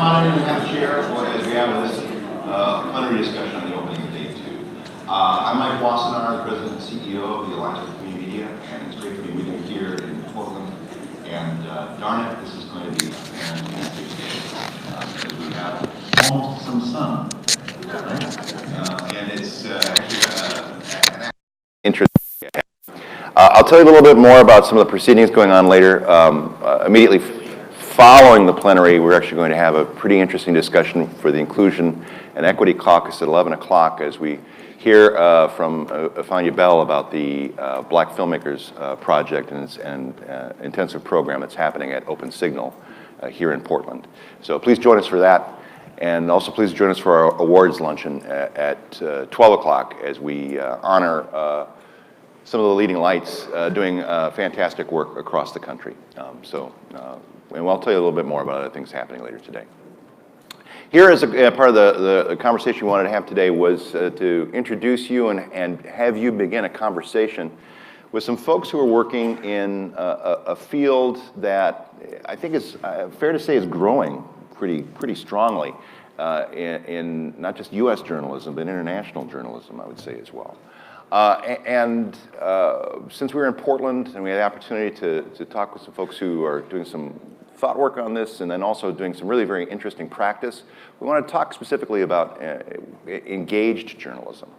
honored to have a chair as we have this plenary discussion on the opening of day 2. I'm Mike Wassenaar, the President and CEO of the Alliance for Community Media, and it's great to be with you here in Portland. And darn it, this is going to be a fantastic day because we have almost some sun, right? And it's actually interesting. I'll tell you a little bit more about some of the proceedings going on later. Immediately following the plenary, we're actually going to have a pretty interesting discussion for the Inclusion and Equity Caucus at 11 o'clock as we hear from Afanya Bell about the Black Filmmakers Project and intensive program that's happening at Open Signal here in Portland. So please join us for that. And also please join us for our awards luncheon at 12 o'clock as we honor some of the leading lights doing fantastic work across the country. And I'll tell you a little bit more about other things happening later today. Here is a part of the conversation we wanted to have today was to introduce you and have you begin a conversation with some folks who are working in a field that I think is fair to say is growing pretty strongly in not just U.S. journalism, but international journalism, I would say as well. Since we were in Portland and we had the opportunity to talk with some folks who are doing some thought work on this and then also doing some really very interesting practice, we want to talk specifically about engaged journalism.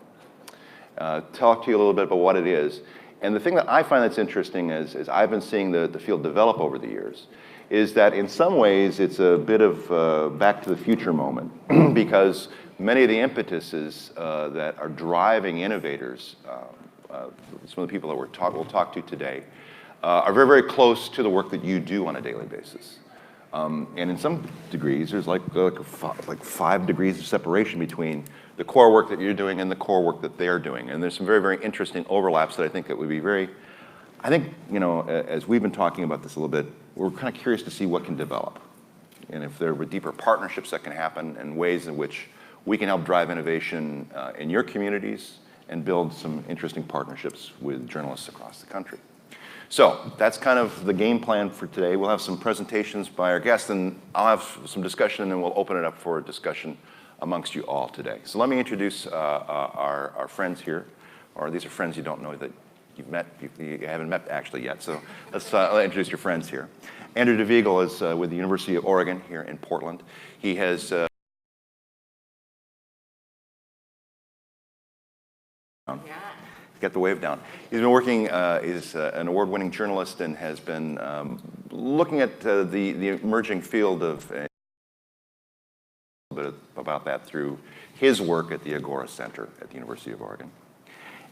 Talk to you a little bit about what it is. And the thing that I find that's interesting as I've been seeing the field develop over the years is that in some ways it's a bit of back to the future moment because many of the impetuses that are driving innovators, some of the people that we'll talk to today, are very, very close to the work that you do on a daily basis. And in some degrees, there's like 5 degrees of separation between the core work that you're doing and the core work that they're doing. And there's some very, very interesting overlaps that I think that would be I think, as we've been talking about this a little bit, we're kind of curious to see what can develop. And if there were deeper partnerships that can happen and ways in which we can help drive innovation in your communities and build some interesting partnerships with journalists across the country. So that's kind of the game plan for today. We'll have some presentations by our guests, and I'll have some discussion, and then we'll open it up for a discussion amongst you all today. So let me introduce our friends here, or these are friends you don't know that you've met, you haven't met actually yet. So let's introduce your friends here. Andrew DeViegel is with the University of Oregon here in Portland. He has get the wave down. He's been working, is an award-winning journalist and has been looking at the emerging field of a bit about that through his work at the Agora Center at the University of Oregon.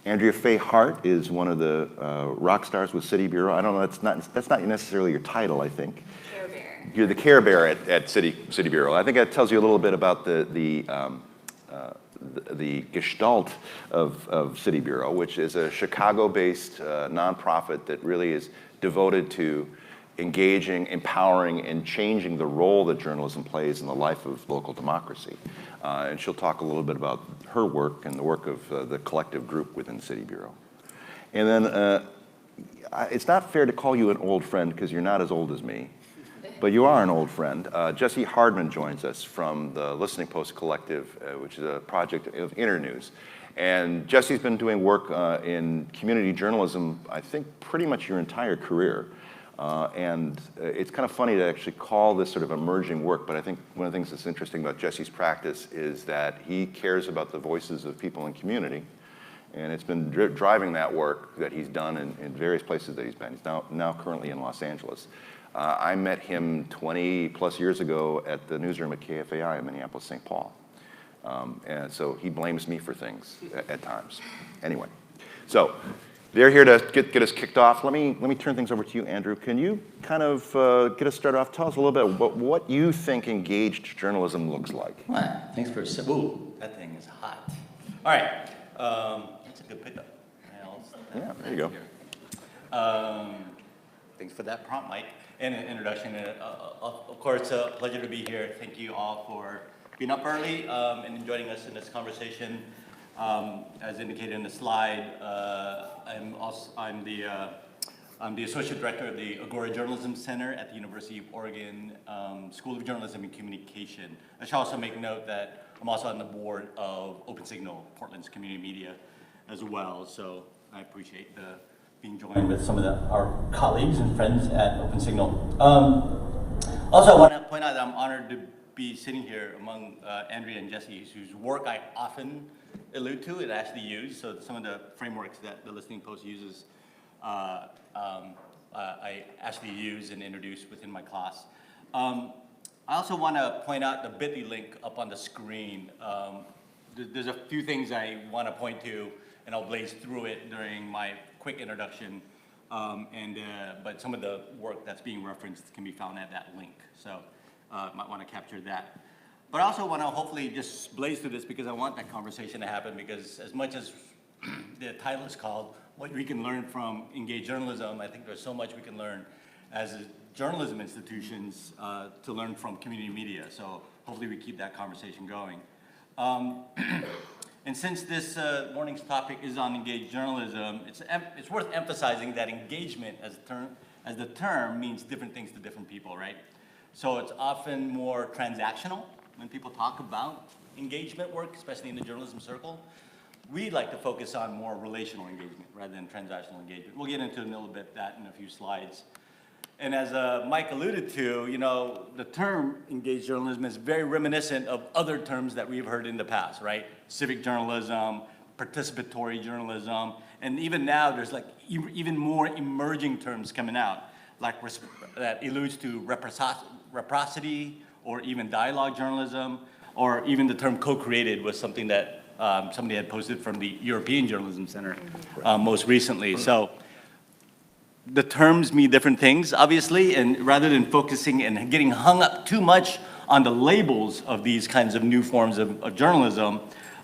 Andrea Faye Hart is one of the rock stars with City Bureau. I don't know, that's not necessarily your title, I think. Care Bear. You're the Care Bear at City Bureau. I think that tells you a little bit about the gestalt of City Bureau, which is a Chicago-based nonprofit that really is devoted to engaging, empowering, and changing the role that journalism plays in the life of local democracy. And she'll talk a little bit about her work and the work of the collective group within City Bureau. And then it's not fair to call you an old friend because you're not as old as me. But you are an old friend. Jesse Hardman joins us from the Listening Post Collective, which is a project of Internews. And Jesse's been doing work in community journalism, I think, pretty much your entire career. And it's kind of funny to actually call this sort of emerging work, but I think one of the things that's interesting about Jesse's practice is that he cares about the voices of people in community. And it's been driving that work that he's done in various places that he's been. He's now currently in Los Angeles. I met him 20 plus years ago at the newsroom at KFAI in Minneapolis, St. Paul. And so he blames me for things at times. Anyway, so they're here to get us kicked off. Let me turn things over to you, Andrew. Can you kind of get us started off? Tell us a little bit about what you think engaged journalism looks like. Well, thanks for ooh, that thing is hot. All right, that's a good pickup. Yeah, there you go. Thanks for that prompt, Mike. And an introduction. Of course, a pleasure to be here. Thank you all for being up early and joining us in this conversation. As indicated in the slide, I'm the I'm the Associate Director of the Agora Journalism Center at the University of Oregon School of Journalism and Communication. I should also make note that I'm also on the board of Open Signal, Portland's community media as well. So I appreciate being joined with some of our colleagues and friends at Open Signal. Also, I want to point out that I'm honored to be sitting here among Andrea and Jesse, whose work I often allude to and actually use. So some of the frameworks that the Listening Post uses, I actually use and introduce within my class. I also want to point out the bit.ly link up on the screen. There's a few things I want to point to, and I'll blaze through it during my quick introduction. But some of the work that's being referenced can be found at that link. So might want to capture that. But I also want to hopefully just blaze through this because I want that conversation to happen, because as much as the title is called What We Can Learn from Engaged Journalism, I think there's so much we can learn as journalism institutions to learn from community media. So hopefully we keep that conversation going. And since this morning's topic is on engaged journalism, it's worth emphasizing that engagement as the term means different things to different people, right? So it's often more transactional when people talk about engagement work, especially in the journalism circle. We like to focus on more relational engagement rather than transactional engagement. We'll get into a little bit that in a few slides. And as Mike alluded to, you know, the term engaged journalism is very reminiscent of other terms that we've heard in the past, right? Civic journalism, participatory journalism, and even now there's like even more emerging terms coming out, like that alludes to reciprocity or even dialogue journalism, or even the term co-created was something that somebody had posted from the European Journalism Center most recently. So the terms mean different things, obviously, and rather than focusing and getting hung up too much on the labels of these kinds of new forms of journalism,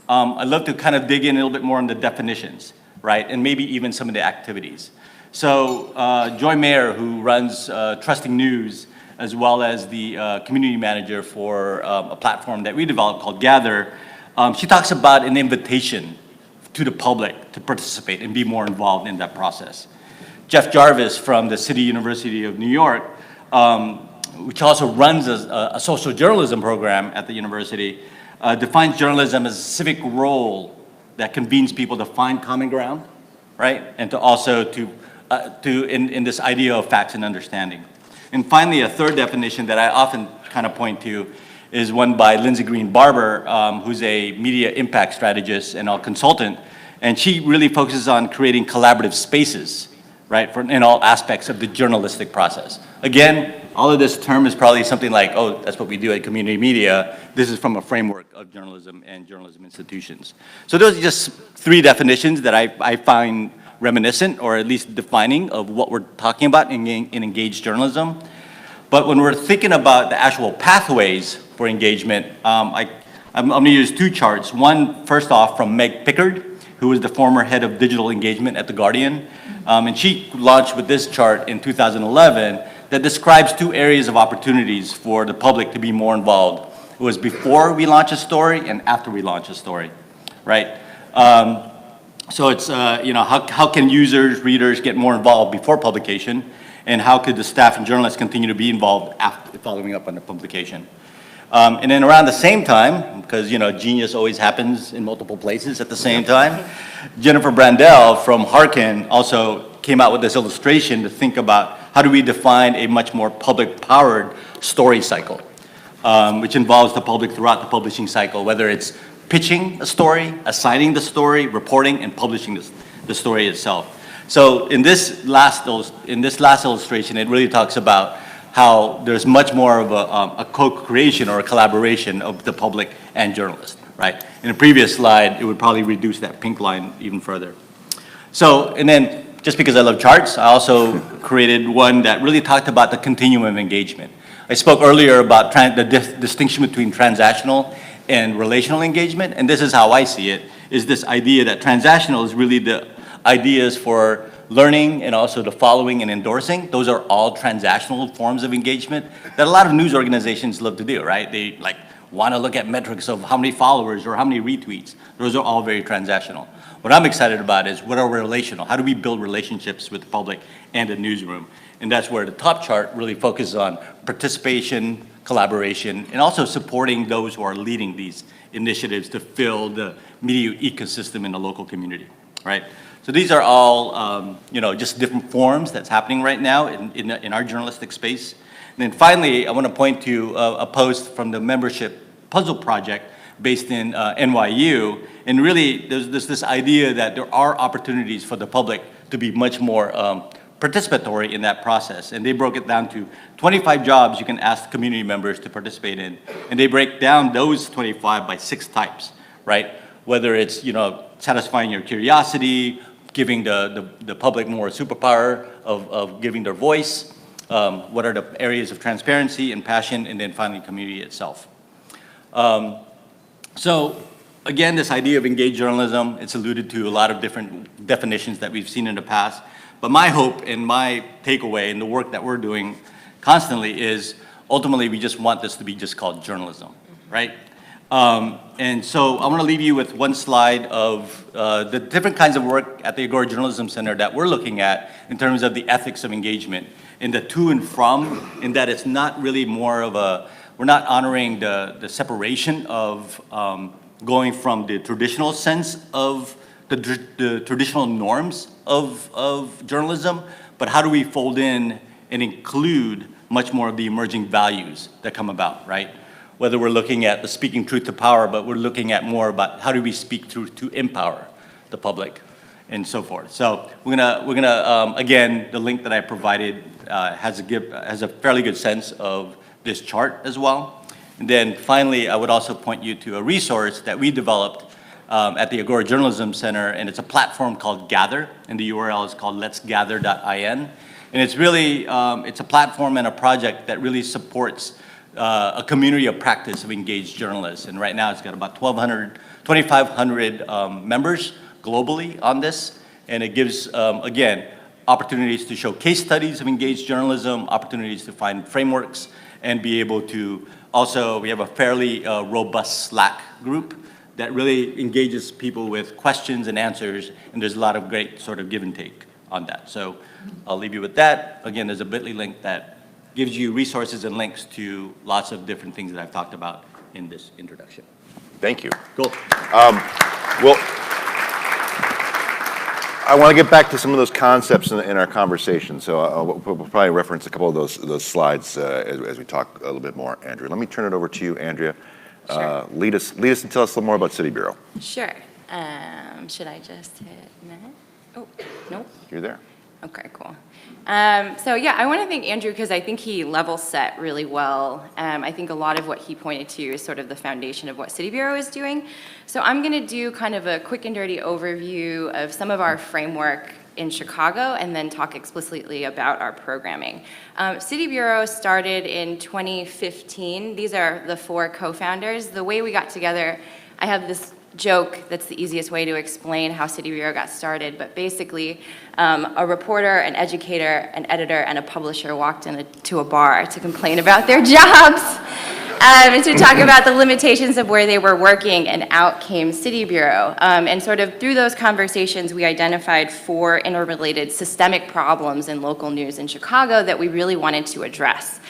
I'd love to kind of dig in a little bit more on the definitions, right, and maybe even some of the activities. So Joy Mayer, who runs Trusting News, as well as the community manager for a platform that we developed called Gather, she talks about an invitation to the public to participate and be more involved in that process. Jeff Jarvis from the City University of New York, which also runs a social journalism program at the university, defines journalism as a civic role that convenes people to find common ground, right? And to also in this idea of facts and understanding. And finally, a third definition that I often kind of point to is one by Lindsay Green Barber, who's a media impact strategist and a consultant. And she really focuses on creating collaborative spaces, right, in all aspects of the journalistic process. Again, all of this term is probably something like, oh, that's what we do at community media. This is from a framework of journalism and journalism institutions. So those are just three definitions that I find reminiscent, or at least defining, of what we're talking about in engaged journalism. But when we're thinking about the actual pathways for engagement, I'm going to use two charts. One, first off, from Meg Pickard, who was the former head of digital engagement at The Guardian. And she launched with this chart in 2011 that describes two areas of opportunities for the public to be more involved. It was before we launch a story and after we launch a story, right? So it's, you know, how can users, readers get more involved before publication, and how could the staff and journalists continue to be involved after following up on the publication? And then around the same time, because, you know, genius always happens in multiple places at the same time, Jennifer Brandel from Harkin also came out with this illustration to think about how do we define a much more public-powered story cycle, which involves the public throughout the publishing cycle, whether it's pitching a story, assigning the story, reporting, and publishing the story itself. So in this last illustration, it really talks about how there's much more of a co-creation or a collaboration of the public and journalists, right? In a previous slide, it would probably reduce that pink line even further. So, and then just because I love charts, I also created one that really talked about the continuum of engagement. I spoke earlier about the distinction between transactional and relational engagement, and this is how I see it, is this idea that transactional is really the ideas for learning and also the following and endorsing. Those are all transactional forms of engagement that a lot of news organizations love to do, right? They like want to look at metrics of how many followers or how many retweets. Those are all very transactional. What I'm excited about is what are relational? How do we build relationships with the public and the newsroom? And that's where the top chart really focuses on participation, collaboration, and also supporting those who are leading these initiatives to fill the media ecosystem in the local community, right? So these are all, just different forms that's happening right now in our journalistic space. And then finally, I want to point to a post from the membership puzzle project based in NYU. And really, there's this idea that there are opportunities for the public to be much more participatory in that process. And they broke it down to 25 jobs you can ask community members to participate in. And they break down those 25 by 6 types, right? Whether it's, satisfying your curiosity, giving the public more superpower of giving their voice, what are the areas of transparency and passion, and then finally community itself. So again, this idea of engaged journalism, it's alluded to a lot of different definitions that we've seen in the past. But my hope and my takeaway in the work that we're doing constantly is ultimately we just want this to be just called journalism, right? And so I want to leave you with one slide of the different kinds of work at the Agora Journalism Center that we're looking at in terms of the ethics of engagement and the to and from, in that it's not really more of we're not honoring the separation of going from the traditional sense of the traditional norms of journalism, but how do we fold in and include much more of the emerging values that come about, right? Whether we're looking at the speaking truth to power, but we're looking at more about how do we speak truth to empower the public and so forth. So we're gonna again, the link that I provided has a fairly good sense of this chart as well. And then finally, I would also point you to a resource that we developed at the Agora Journalism Center, and it's a platform called Gather, and the URL is called letsgather.in. And it's really, it's a platform and a project that really supports a community of practice of engaged journalists. And right now it's got about 2,500 members globally on this. And it gives, again, opportunities to show case studies of engaged journalism, opportunities to find frameworks, and be able to also, we have a fairly robust Slack group that really engages people with questions and answers, and there's a lot of great sort of give and take on that. So I'll leave you with that. Again, there's a bit.ly link that gives you resources and links to lots of different things that I've talked about in this introduction. Thank you. Cool. Well, I want to get back to some of those concepts in our conversation, so we'll probably reference a couple of those slides as we talk a little bit more. Andrea, let me turn it over to you, Andrea. Sure. Lead us and tell us a little more about City Bureau. Sure. Should I just hit next? Oh, nope. You're there. Okay, cool. So yeah, I want to thank Andrew because I think he level set really well. I think a lot of what he pointed to is sort of the foundation of what City Bureau is doing. So I'm going to do kind of a quick and dirty overview of some of our framework in Chicago and then talk explicitly about our programming. City Bureau started in 2015. These are the 4 co-founders. The way we got together, I have this joke that's the easiest way to explain how City Bureau got started, but basically a reporter, an educator, an editor, and a publisher walked into a bar to complain about their jobs and to talk about the limitations of where they were working, and out came City Bureau. And sort of through those conversations, we identified 4 interrelated systemic problems in local news in Chicago that we really wanted to address.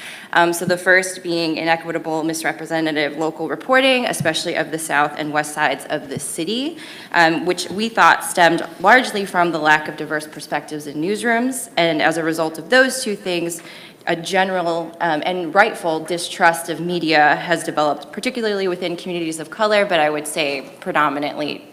So the first being inequitable, misrepresentative local reporting, especially of the south and west sides of the city, which we thought stemmed largely from the lack of diverse perspectives in newsrooms. And as a result of those 2 things, a general and rightful distrust of media has developed, particularly within communities of color, but I would say predominantly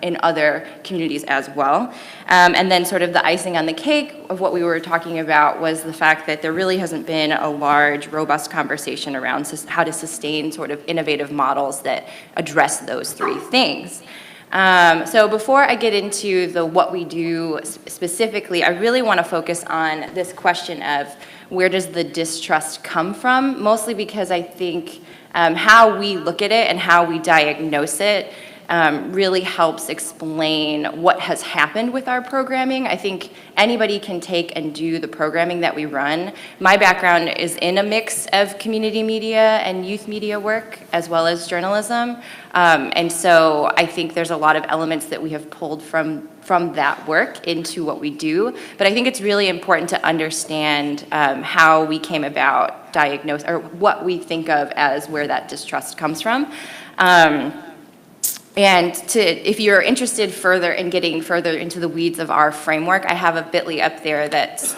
in other communities as well. And then sort of the icing on the cake of what we were talking about was the fact that there really hasn't been a large, robust conversation around how to sustain sort of innovative models that address those 3 things. So before I get into what we do specifically, I really want to focus on this question of where does the distrust come from, mostly because I think how we look at it and how we diagnose it really helps explain what has happened with our programming. I think anybody can take and do the programming that we run. My background is in a mix of community media and youth media work, as well as journalism. And so I think there's a lot of elements that we have pulled from that work into what we do. But I think it's really important to understand how we came about diagnose, or what we think of as where that distrust comes from. And if you're interested further in getting further into the weeds of our framework, I have a bit.ly up there that's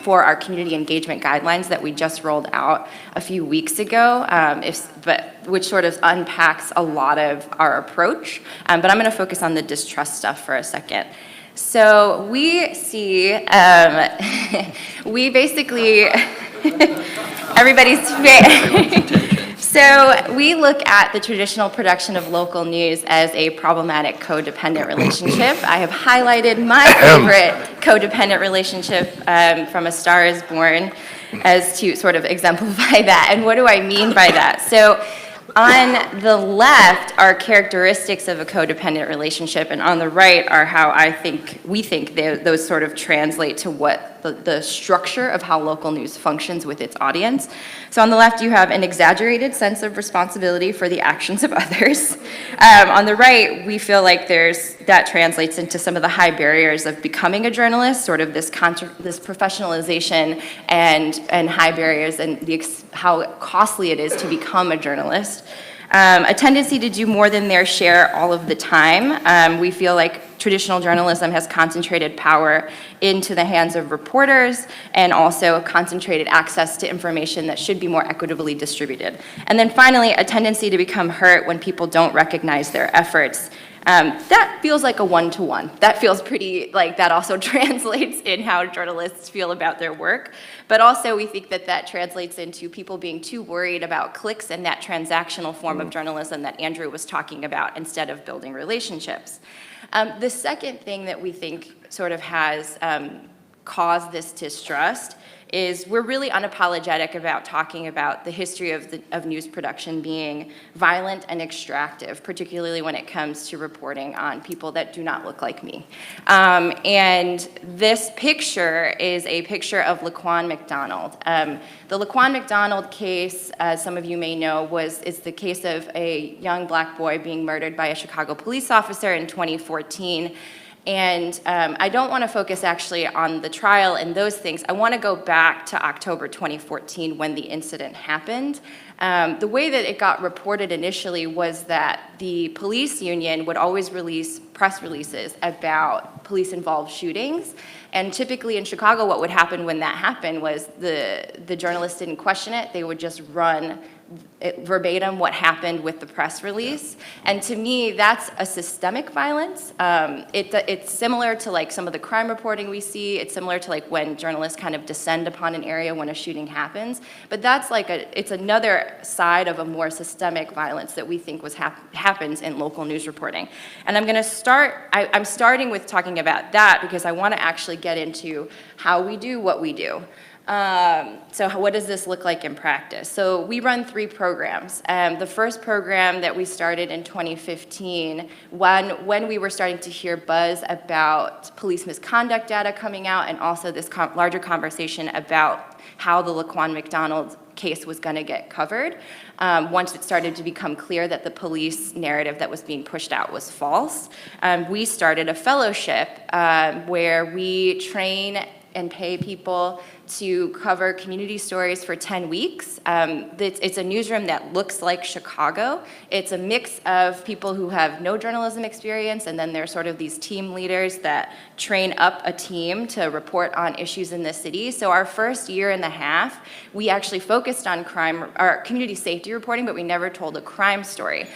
for our community engagement guidelines that we just rolled out a few weeks ago, which sort of unpacks a lot of our approach. But I'm going to focus on the distrust stuff for a second. So we see, we basically, everybody's So we look at the traditional production of local news as a problematic codependent relationship. I have highlighted my favorite codependent relationship from A Star is Born as to sort of exemplify that. And what do I mean by that? So on the left are characteristics of a codependent relationship, and on the right are how we think those sort of translate to what the structure of how local news functions with its audience. So on the left, you have an exaggerated sense of responsibility for the actions of others. On the right, we feel like that translates into some of the high barriers of becoming a journalist, sort of this professionalization and high barriers and how costly it is to become a journalist. A tendency to do more than their share all of the time. We feel like traditional journalism has concentrated power into the hands of reporters and also concentrated access to information that should be more equitably distributed. And then finally, a tendency to become hurt when people don't recognize their efforts. That feels like a one-to-one. That feels pretty, like that also translates in how journalists feel about their work. But also we think that translates into people being too worried about clicks and that transactional form of journalism that Andrew was talking about instead of building relationships. The second thing that we think sort of has caused this distrust is we're really unapologetic about talking about the history of news production being violent and extractive, particularly when it comes to reporting on people that do not look like me. And this picture is a picture of Laquan McDonald. The Laquan McDonald case, as some of you may know, is the case of a young black boy being murdered by a Chicago police officer in 2014. And I don't want to focus actually on the trial and those things. I want to go back to October 2014 when the incident happened. The way that it got reported initially was that the police union would always release press releases about police-involved shootings. And typically in Chicago, what would happen when that happened was the journalists didn't question it. They would just run verbatim what happened with the press release. And to me, that's a systemic violence. It's similar to like some of the crime reporting we see. It's similar to like when journalists kind of descend upon an area when a shooting happens. But that's like it's another side of a more systemic violence that we think happens in local news reporting. And I'm gonna I'm starting with talking about that because I wanna actually get into how we do what we do. So what does this look like in practice? So we run 3 programs. The first program that we started in 2015, when we were starting to hear buzz about police misconduct data coming out and also this larger conversation about how the Laquan McDonald case was going to get covered, once it started to become clear that the police narrative that was being pushed out was false, we started a fellowship where we train and pay people to cover community stories for 10 weeks. It's a newsroom that looks like Chicago. It's a mix of people who have no journalism experience, and then there's sort of these team leaders that train up a team to report on issues in the city. So our first year and a half, we actually focused on crime, or community safety reporting, but we never told a crime story.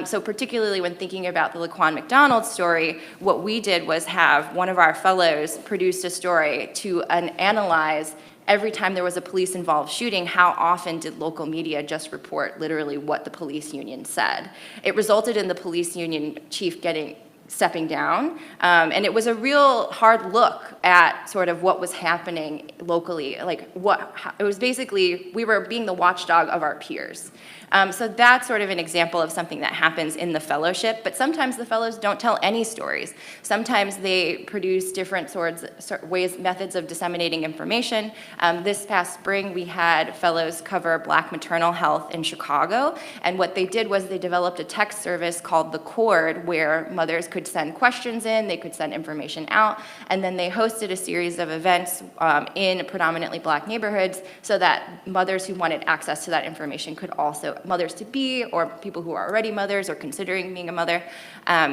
So particularly when thinking about the Laquan McDonald story, what we did was have one of our fellows produce a story to analyze every time there was a police-involved shooting, how often did local media just report literally what the police union said? It resulted in the police union chief getting stepping down. And it was a real hard look at sort of what was happening locally. Like it was basically, we were being the watchdog of our peers. So that's sort of an example of something that happens in the fellowship, but sometimes the fellows don't tell any stories. Sometimes they produce different methods of disseminating information. This past spring, we had fellows cover Black maternal health in Chicago, and what they did was they developed a text service called The Cord, where mothers could send questions in, they could send information out, and then they hosted a series of events in predominantly Black neighborhoods so that mothers who wanted access to that information could also, mothers-to-be or people who are already mothers or considering being a mother,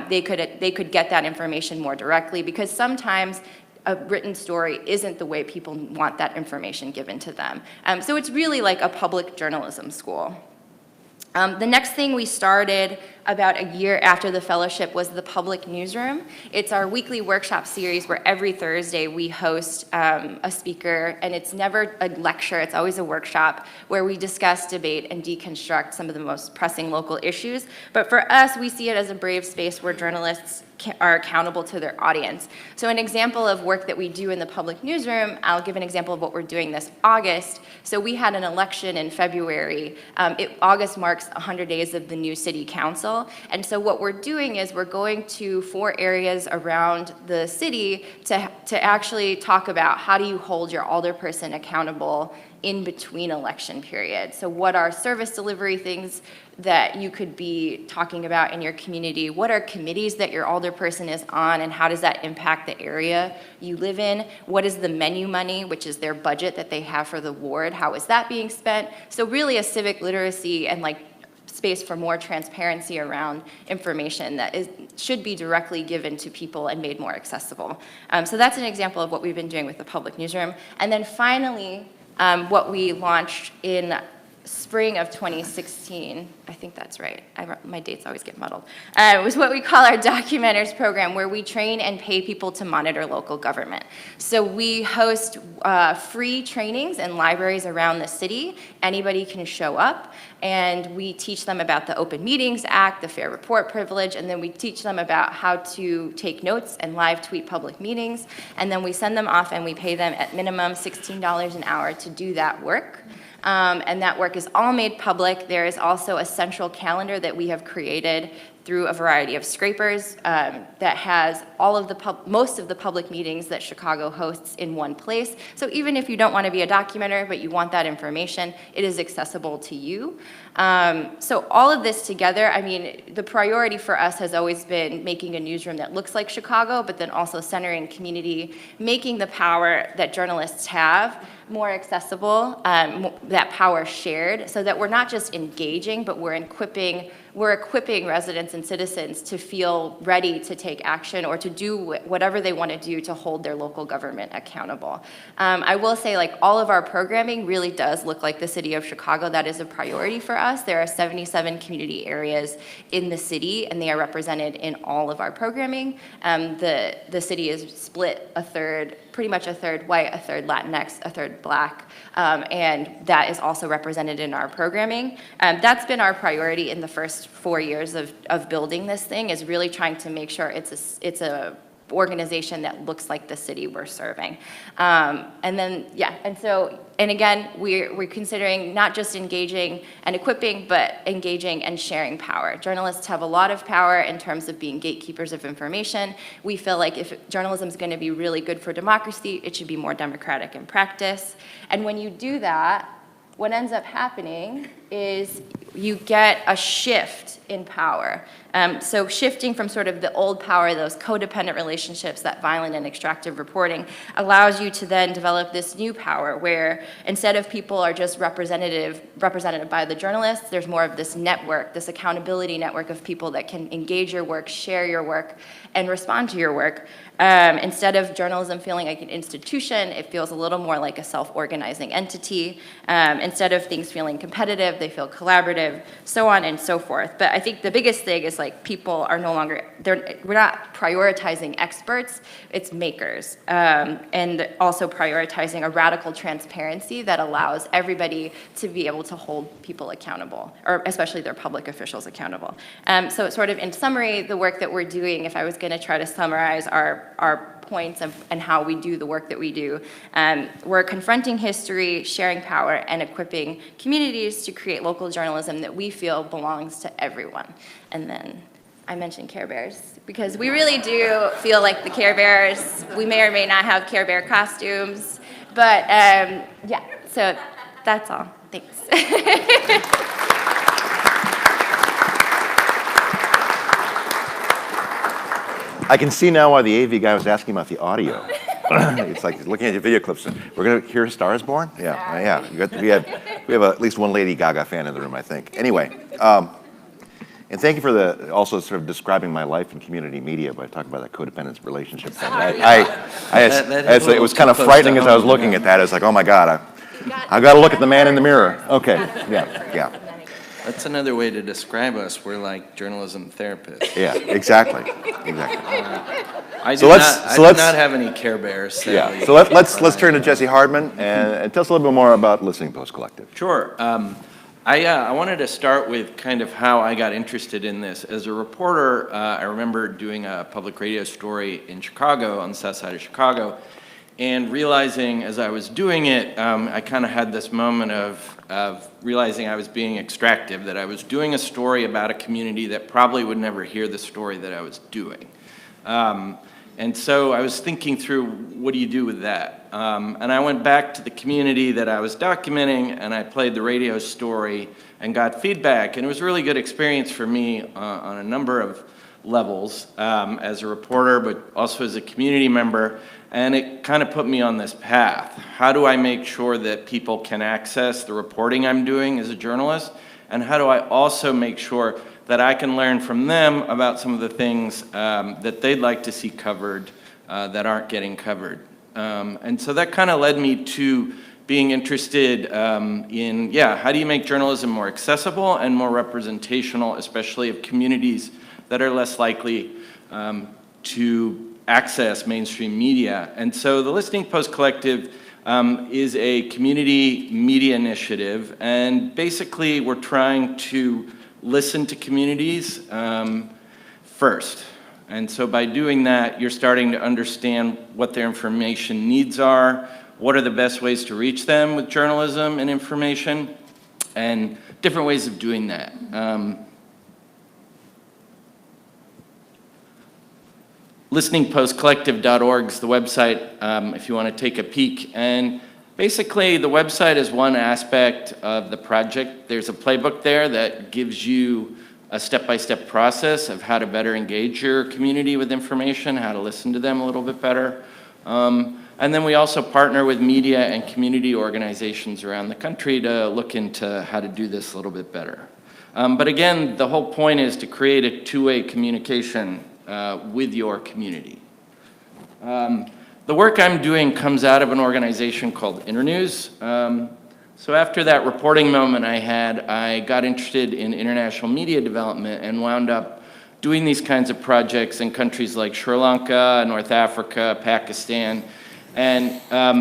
they could get that information more directly, because sometimes a written story isn't the way people want that information given to them. So it's really like a public journalism school. The next thing we started about a year after the fellowship was the Public Newsroom. It's our weekly workshop series where every Thursday we host a speaker, and it's never a lecture, it's always a workshop where we discuss, debate, and deconstruct some of the most pressing local issues. But for us, we see it as a brave space where journalists are accountable to their audience. So an example of work that we do in the Public Newsroom, I'll give an example of what we're doing this August. So we had an election in February. August marks 100 days of the new city council. And so what we're doing is we're going to 4 areas around the city to actually talk about how do you hold your alderperson accountable in between election periods. So what are service delivery things that you could be talking about in your community? What are committees that your alderperson is on, and how does that impact the area you live in? What is the menu money, which is their budget that they have for the ward? How is that being spent? So really a civic literacy and like space for more transparency around information that should be directly given to people and made more accessible. So that's an example of what we've been doing with the Public Newsroom. And then finally, what we launched in spring of 2016, I think that's right, my dates always get muddled, was what we call our Documenters program, where we train and pay people to monitor local government. So we host free trainings in libraries around the city. Anybody can show up, and we teach them about the Open Meetings Act, the Fair Report privilege, and then we teach them about how to take notes and live tweet public meetings, and then we send them off and we pay them at minimum $16 an hour to do that work. And that work is all made public. There is also a central calendar that we have created through a variety of scrapers that has all of most of the public meetings that Chicago hosts in one place. So even if you don't want to be a documenter, but you want that information, it is accessible to you. So all of this together, I mean, the priority for us has always been making a newsroom that looks like Chicago, but then also centering community, making the power that journalists have more accessible, that power shared, so that we're not just engaging, but we're equipping residents and citizens to feel ready to take action or to do whatever they want to do to hold their local government accountable. I will say, like, all of our programming really does look like the city of Chicago. That is a priority for us. There are 77 community areas in the city, and they are represented in all of our programming. The city is split pretty much a third white, a third Latinx, a third Black, and that is also represented in our programming. That's been our priority in the first 4 years of building this thing, is really trying to make sure it's a organization that looks like the city we're serving. And again, we're considering not just engaging and equipping, but engaging and sharing power. Journalists have a lot of power in terms of being gatekeepers of information. We feel like if journalism is going to be really good for democracy, it should be more democratic in practice. And when you do that, what ends up happening is you get a shift in power. So shifting from sort of the old power, those codependent relationships, that violent and extractive reporting, allows you to then develop this new power where instead of people are just represented by the journalists, there's more of this network, this accountability network of people that can engage your work, share your work, and respond to your work. Instead of journalism feeling like an institution, it feels a little more like a self-organizing entity. Instead of things feeling competitive, they feel collaborative. narrative, so on and so forth. But I think the biggest thing is like people are no longer, we're not prioritizing experts, it's makers. And also prioritizing a radical transparency that allows everybody to be able to hold people accountable, or especially their public officials accountable. So sort of in summary, the work that we're doing, if I was gonna try to summarize our points and how we do the work that we do. We're confronting history, sharing power, and equipping communities to create local journalism that we feel belongs to everyone. And then I mentioned Care Bears, because we really do feel like the Care Bears. We may or may not have Care Bear costumes, but yeah, so that's all. Thanks. I can see now why the AV guy was asking about the audio. It's like looking at your video clips. We're going to hear A Star Is Born? Yeah, yeah. We have at least one Lady Gaga fan in the room, I think. Anyway, and thank you for also sort of describing my life in community media by talking about that codependent relationship thing. It was kind of frightening as I was looking at that. It's like, oh my God, I got to look at the man in the mirror. Okay, yeah. That's another way to describe us. We're like journalism therapists. Yeah, exactly. I do not have any Care Bears. Sadly. Yeah. So let's turn to Jesse Hardman and tell us a little bit more about Listening Post Collective. Sure. I wanted to start with kind of how I got interested in this. As a reporter, I remember doing a public radio story in Chicago, on the south side of Chicago, and realizing as I was doing it, I kind of had this moment of realizing I was being extractive, that I was doing a story about a community that probably would never hear the story that I was doing. And so I was thinking through, what do you do with that? And I went back to the community that I was documenting, and I played the radio story and got feedback. And it was a really good experience for me on a number of levels, as a reporter, but also as a community member. And it kind of put me on this path. How do I make sure that people can access the reporting I'm doing as a journalist? And how do I also make sure that I can learn from them about some of the things that they'd like to see covered that aren't getting covered? And so that kind of led me to being interested in, how do you make journalism more accessible and more representational, especially of communities that are less likely to access mainstream media. And so the Listening Post Collective is a community media initiative, and basically we're trying to listen to communities first. And so by doing that, you're starting to understand what their information needs are, what are the best ways to reach them with journalism and information, and different ways of doing that. ListeningPostCollective.org is the website if you want to take a peek. And basically, the website is one aspect of the project. There's a playbook there that gives you a step-by-step process of how to better engage your community with information, how to listen to them a little bit better. And then we also partner with media and community organizations around the country to look into how to do this a little bit better. But again, the whole point is to create a two-way communication with your community. The work I'm doing comes out of an organization called Internews. So after that reporting moment I had, I got interested in international media development and wound up doing these kinds of projects in countries like Sri Lanka, North Africa, Pakistan. And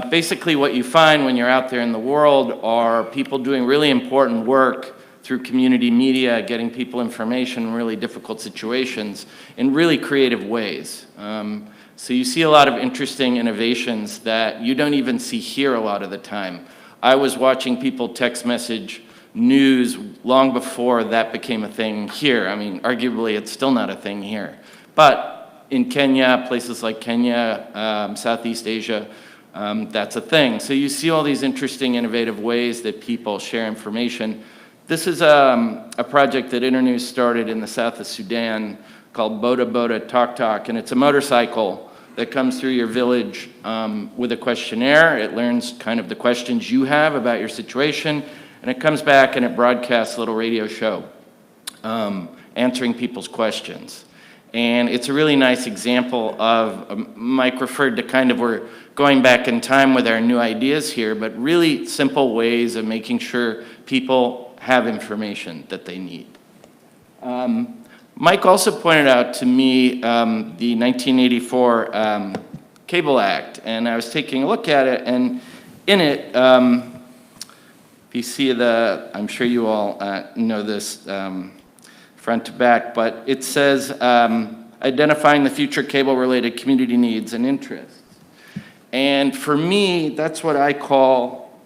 basically what you find when you're out there in the world are people doing really important work through community media, getting people information in really difficult situations in really creative ways. So you see a lot of interesting innovations that you don't even see here a lot of the time. I was watching people text message news long before that became a thing here. I mean, arguably it's still not a thing here. But in Kenya, places like Kenya, Southeast Asia, that's a thing. So you see all these interesting, innovative ways that people share information. This is a project that Internews started in the south of Sudan called Boda Boda Talk Talk, and it's a motorcycle that comes through your village with a questionnaire. It learns kind of the questions you have about your situation, and it comes back and it broadcasts a little radio show answering people's questions. And it's a really nice example of, Mike referred to kind of we're going back in time with our new ideas here, but really simple ways of making sure people have information that they need. Mike also pointed out to me the 1984 Cable Act, and I was taking a look at it, and in it, if you see I'm sure you all know this front to back, but it says identifying the future cable-related community needs and interests. And for me, that's what I call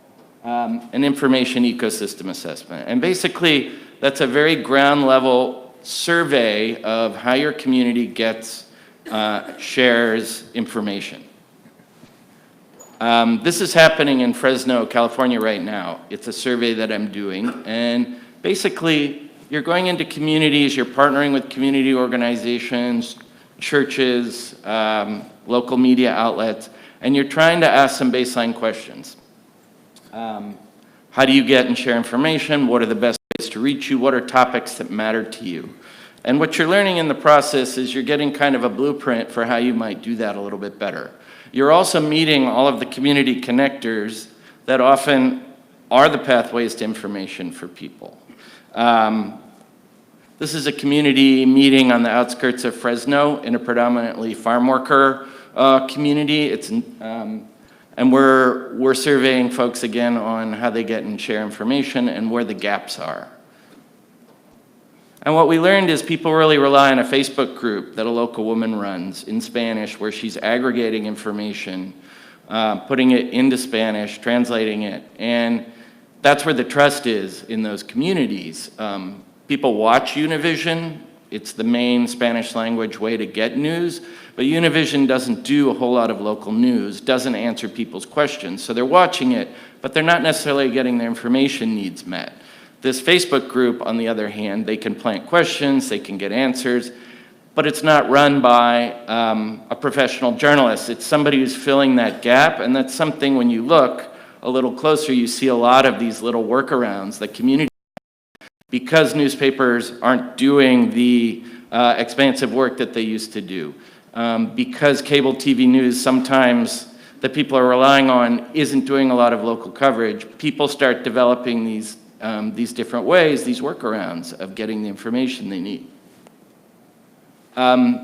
an information ecosystem assessment. And basically, that's a very ground-level survey of how your community gets, shares information. This is happening in Fresno, California right now. It's a survey that I'm doing, and basically, you're going into communities, you're partnering with community organizations, churches, local media outlets, and you're trying to ask some baseline questions. How do you get and share information? What are the best ways to reach you? What are topics that matter to you? And what you're learning in the process is you're getting kind of a blueprint for how you might do that a little bit better. You're also meeting all of the community connectors that often are the pathways to information for people. This is a community meeting on the outskirts of Fresno in a predominantly farm worker community. And we're surveying folks again on how they get and share information and where the gaps are. And what we learned is people really rely on a Facebook group that a local woman runs in Spanish, where she's aggregating information, putting it into Spanish, translating it. And that's where the trust is in those communities. People watch Univision. It's the main Spanish language way to get news, but Univision doesn't do a whole lot of local news, doesn't answer people's questions. So they're watching it, but they're not necessarily getting their information needs met. This Facebook group, on the other hand, they can plant questions, they can get answers, but it's not run by a professional journalist. It's somebody who's filling that gap, and that's something when you look a little closer, you see a lot of these little workarounds that community, because newspapers aren't doing the expansive work that they used to do, because cable TV news sometimes that people are relying on isn't doing a lot of local coverage, people start developing these different ways, these workarounds of getting the information they need.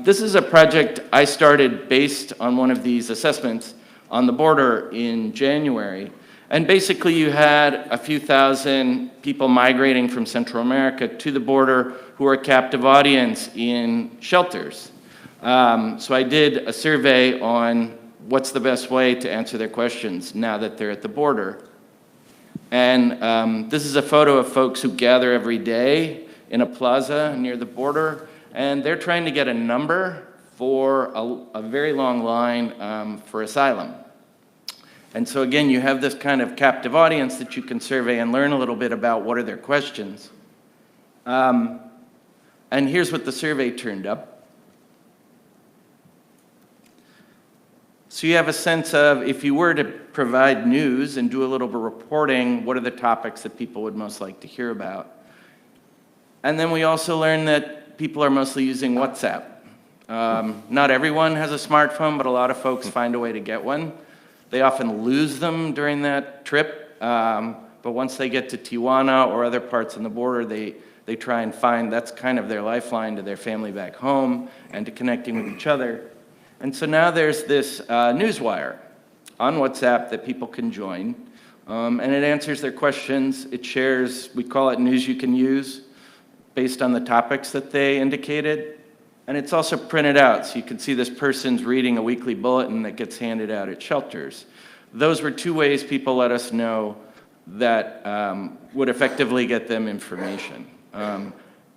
This is a project I started based on one of these assessments on the border in January. And basically you had a few thousand people migrating from Central America to the border who are a captive audience in shelters. So I did a survey on what's the best way to answer their questions now that they're at the border. And this is a photo of folks who gather every day in a plaza near the border, and they're trying to get a number for a very long line for asylum. And so again, you have this kind of captive audience that you can survey and learn a little bit about what are their questions. And here's what the survey turned up. So you have a sense of, if you were to provide news and do a little bit of reporting, what are the topics that people would most like to hear about? And then we also learned that people are mostly using WhatsApp. Not everyone has a smartphone, but a lot of folks find a way to get one. They often lose them during that trip, but once they get to Tijuana or other parts on the border, they try and find, that's kind of their lifeline to their family back home and to connecting with each other. And so now there's this newswire on WhatsApp that people can join, and it answers their questions. It shares, we call it news you can use, based on the topics that they indicated. And it's also printed out, so you can see this person's reading a weekly bulletin that gets handed out at shelters. Those were two ways people let us know that would effectively get them information.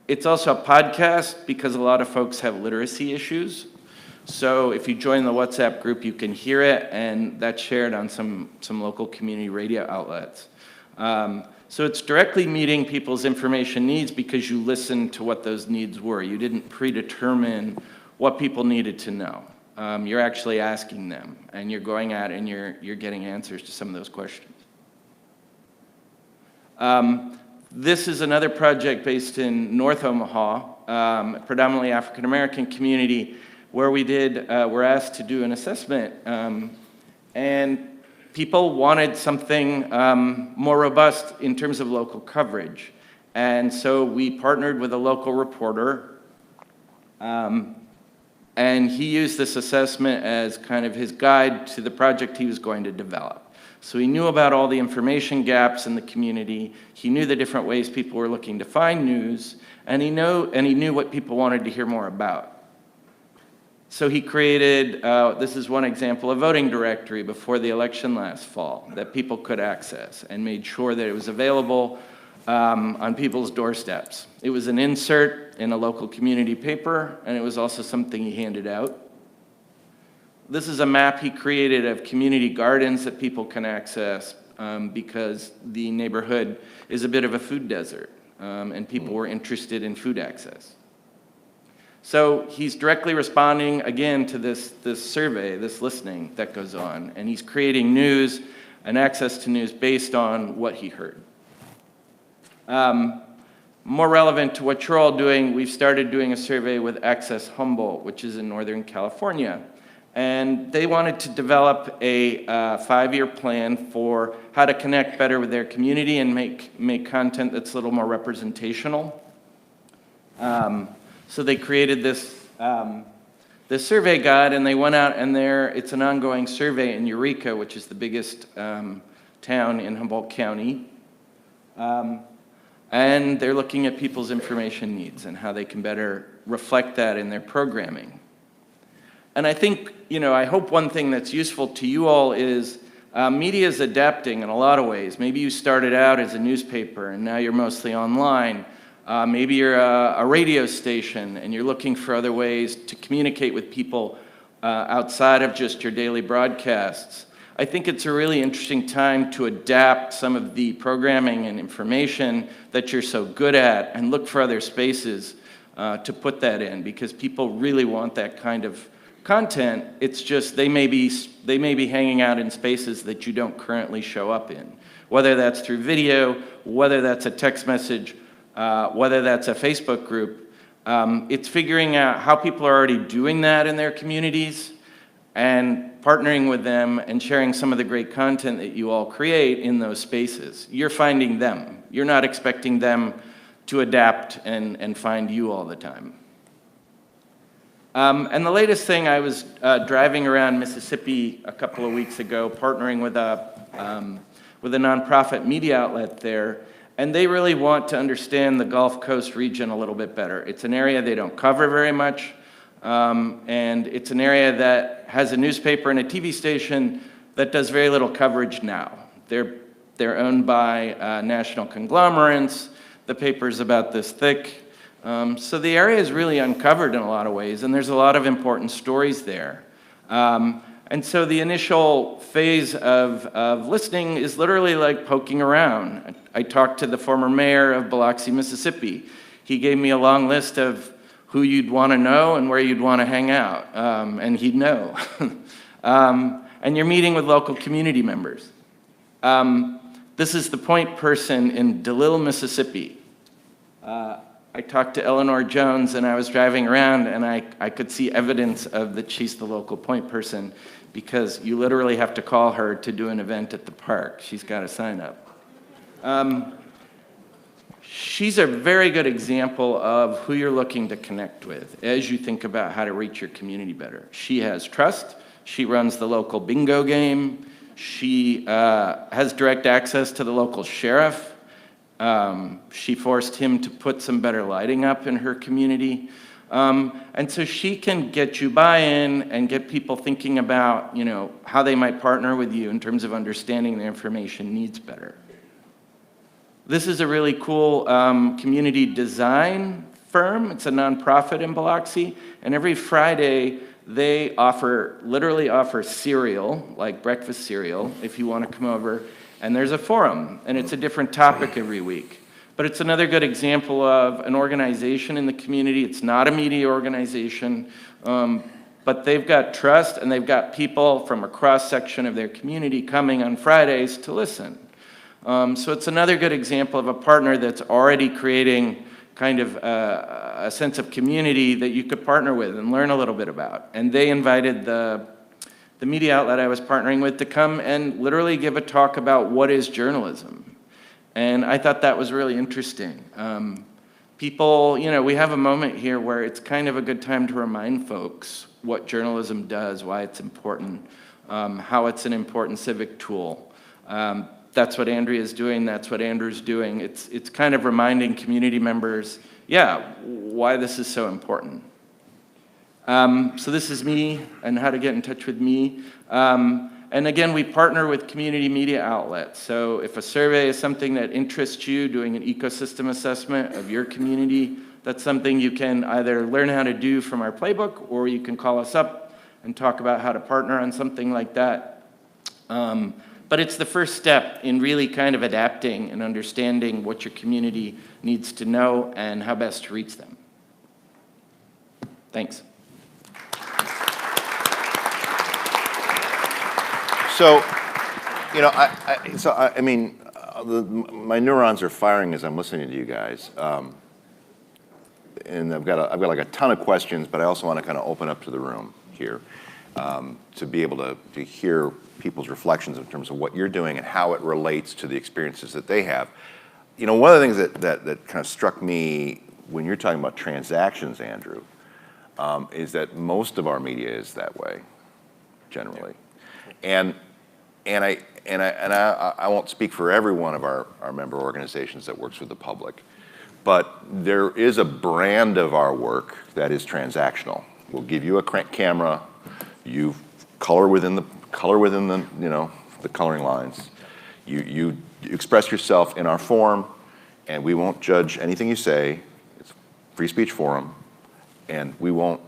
It's also a podcast because a lot of folks have literacy issues. So if you join the WhatsApp group, you can hear it, and that's shared on some local community radio outlets. So it's directly meeting people's information needs because you listened to what those needs were. You didn't predetermine what people needed to know. You're actually asking them, and you're going out and you're getting answers to some of those questions. This is another project based in North Omaha, predominantly African-American community, where we're asked to do an assessment, and people wanted something more robust in terms of local coverage. And so we partnered with a local reporter, and he used this assessment as kind of his guide to the project he was going to develop. So he knew about all the information gaps in the community, he knew the different ways people were looking to find news, and he knew what people wanted to hear more about. So he created, this is one example, a voting directory before the election last fall that people could access, and made sure that it was available on people's doorsteps. It was an insert in a local community paper, and it was also something he handed out. This is a map he created of community gardens that people can access because the neighborhood is a bit of a food desert, and people were interested in food access. So he's directly responding, again, to this survey, this listening that goes on, and he's creating news and access to news based on what he heard. More relevant to what you're all doing, we've started doing a survey with Access Humboldt, which is in Northern California. And they wanted to develop a 5-year plan for how to connect better with their community and make content that's a little more representational. So they created this survey guide, and they went out, and it's an ongoing survey in Eureka, which is the biggest town in Humboldt County. And they're looking at people's information needs and how they can better reflect that in their programming. And I think, I hope one thing that's useful to you all is media is adapting in a lot of ways. Maybe you started out as a newspaper and now you're mostly online. Maybe you're a radio station and you're looking for other ways to communicate with people outside of just your daily broadcasts. I think it's a really interesting time to adapt some of the programming and information that you're so good at and look for other spaces to put that in, because people really want that kind of content. It's just they may be hanging out in spaces that you don't currently show up in, whether that's through video, whether that's a text message, whether that's a Facebook group. It's figuring out how people are already doing that in their communities and partnering with them and sharing some of the great content that you all create in those spaces. You're finding them. You're not expecting them to adapt and find you all the time. And the latest thing, I was driving around Mississippi a couple of weeks ago, partnering with a nonprofit media outlet there, and they really want to understand the Gulf Coast region a little bit better. It's an area they don't cover very much, and it's an area that has a newspaper and a TV station that does very little coverage now. They're owned by national conglomerates. The paper's about this thick. So the area is really uncovered in a lot of ways, and there's a lot of important stories there. And so the initial phase of listening is literally like poking around. I talked to the former mayor of Biloxi, Mississippi. He gave me a long list of who you'd want to know and where you'd want to hang out, and he'd know. And you're meeting with local community members. This is the point person in DeLille, Mississippi. I talked to Eleanor Jones, and I was driving around, and I could see evidence of that she's the local point person, because you literally have to call her to do an event at the park. She's got to sign up. She's a very good example of who you're looking to connect with as you think about how to reach your community better. She has trust. She runs the local bingo game. She has direct access to the local sheriff. She forced him to put some better lighting up in her community. And so she can get you buy-in and get people thinking about, how they might partner with you in terms of understanding their information needs better. This is a really cool community design firm. It's a nonprofit in Biloxi, and every Friday they literally offer cereal, like breakfast cereal, if you want to come over. And there's a forum, and it's a different topic every week. But it's another good example of an organization in the community. It's not a media organization, but they've got trust, and they've got people from a cross-section of their community coming on Fridays to listen. So it's another good example of a partner that's already creating kind of a sense of community that you could partner with and learn a little bit about. And they invited the media outlet I was partnering with to come and literally give a talk about what is journalism. And I thought that was really interesting. People, we have a moment here where it's kind of a good time to remind folks what journalism does, why it's important, how it's an important civic tool. That's what Andrea's doing, that's what Andrew's doing. It's kind of reminding community members, why this is so important. So this is me and how to get in touch with me. And again, we partner with community media outlets. So if a survey is something that interests you, doing an ecosystem assessment of your community, that's something you can either learn how to do from our playbook, or you can call us up and talk about how to partner on something like that. But it's the first step in really kind of adapting and understanding what your community needs to know and how best to reach them. Thanks. So, my neurons are firing as I'm listening to you guys. And I've got like a ton of questions, but I also want to kind of open up to the room here to be able to hear people's reflections in terms of what you're doing and how it relates to the experiences that they have. One of the things that kind of struck me when you're talking about transactions, Andrew, is that most of our media is that way, generally. And I won't speak for every one of our member organizations that works with the public, but there is a brand of our work that is transactional. We'll give you a camera, you color within the the coloring lines. You express yourself in our forum, and we won't judge anything you say. It's a free speech forum, and we won't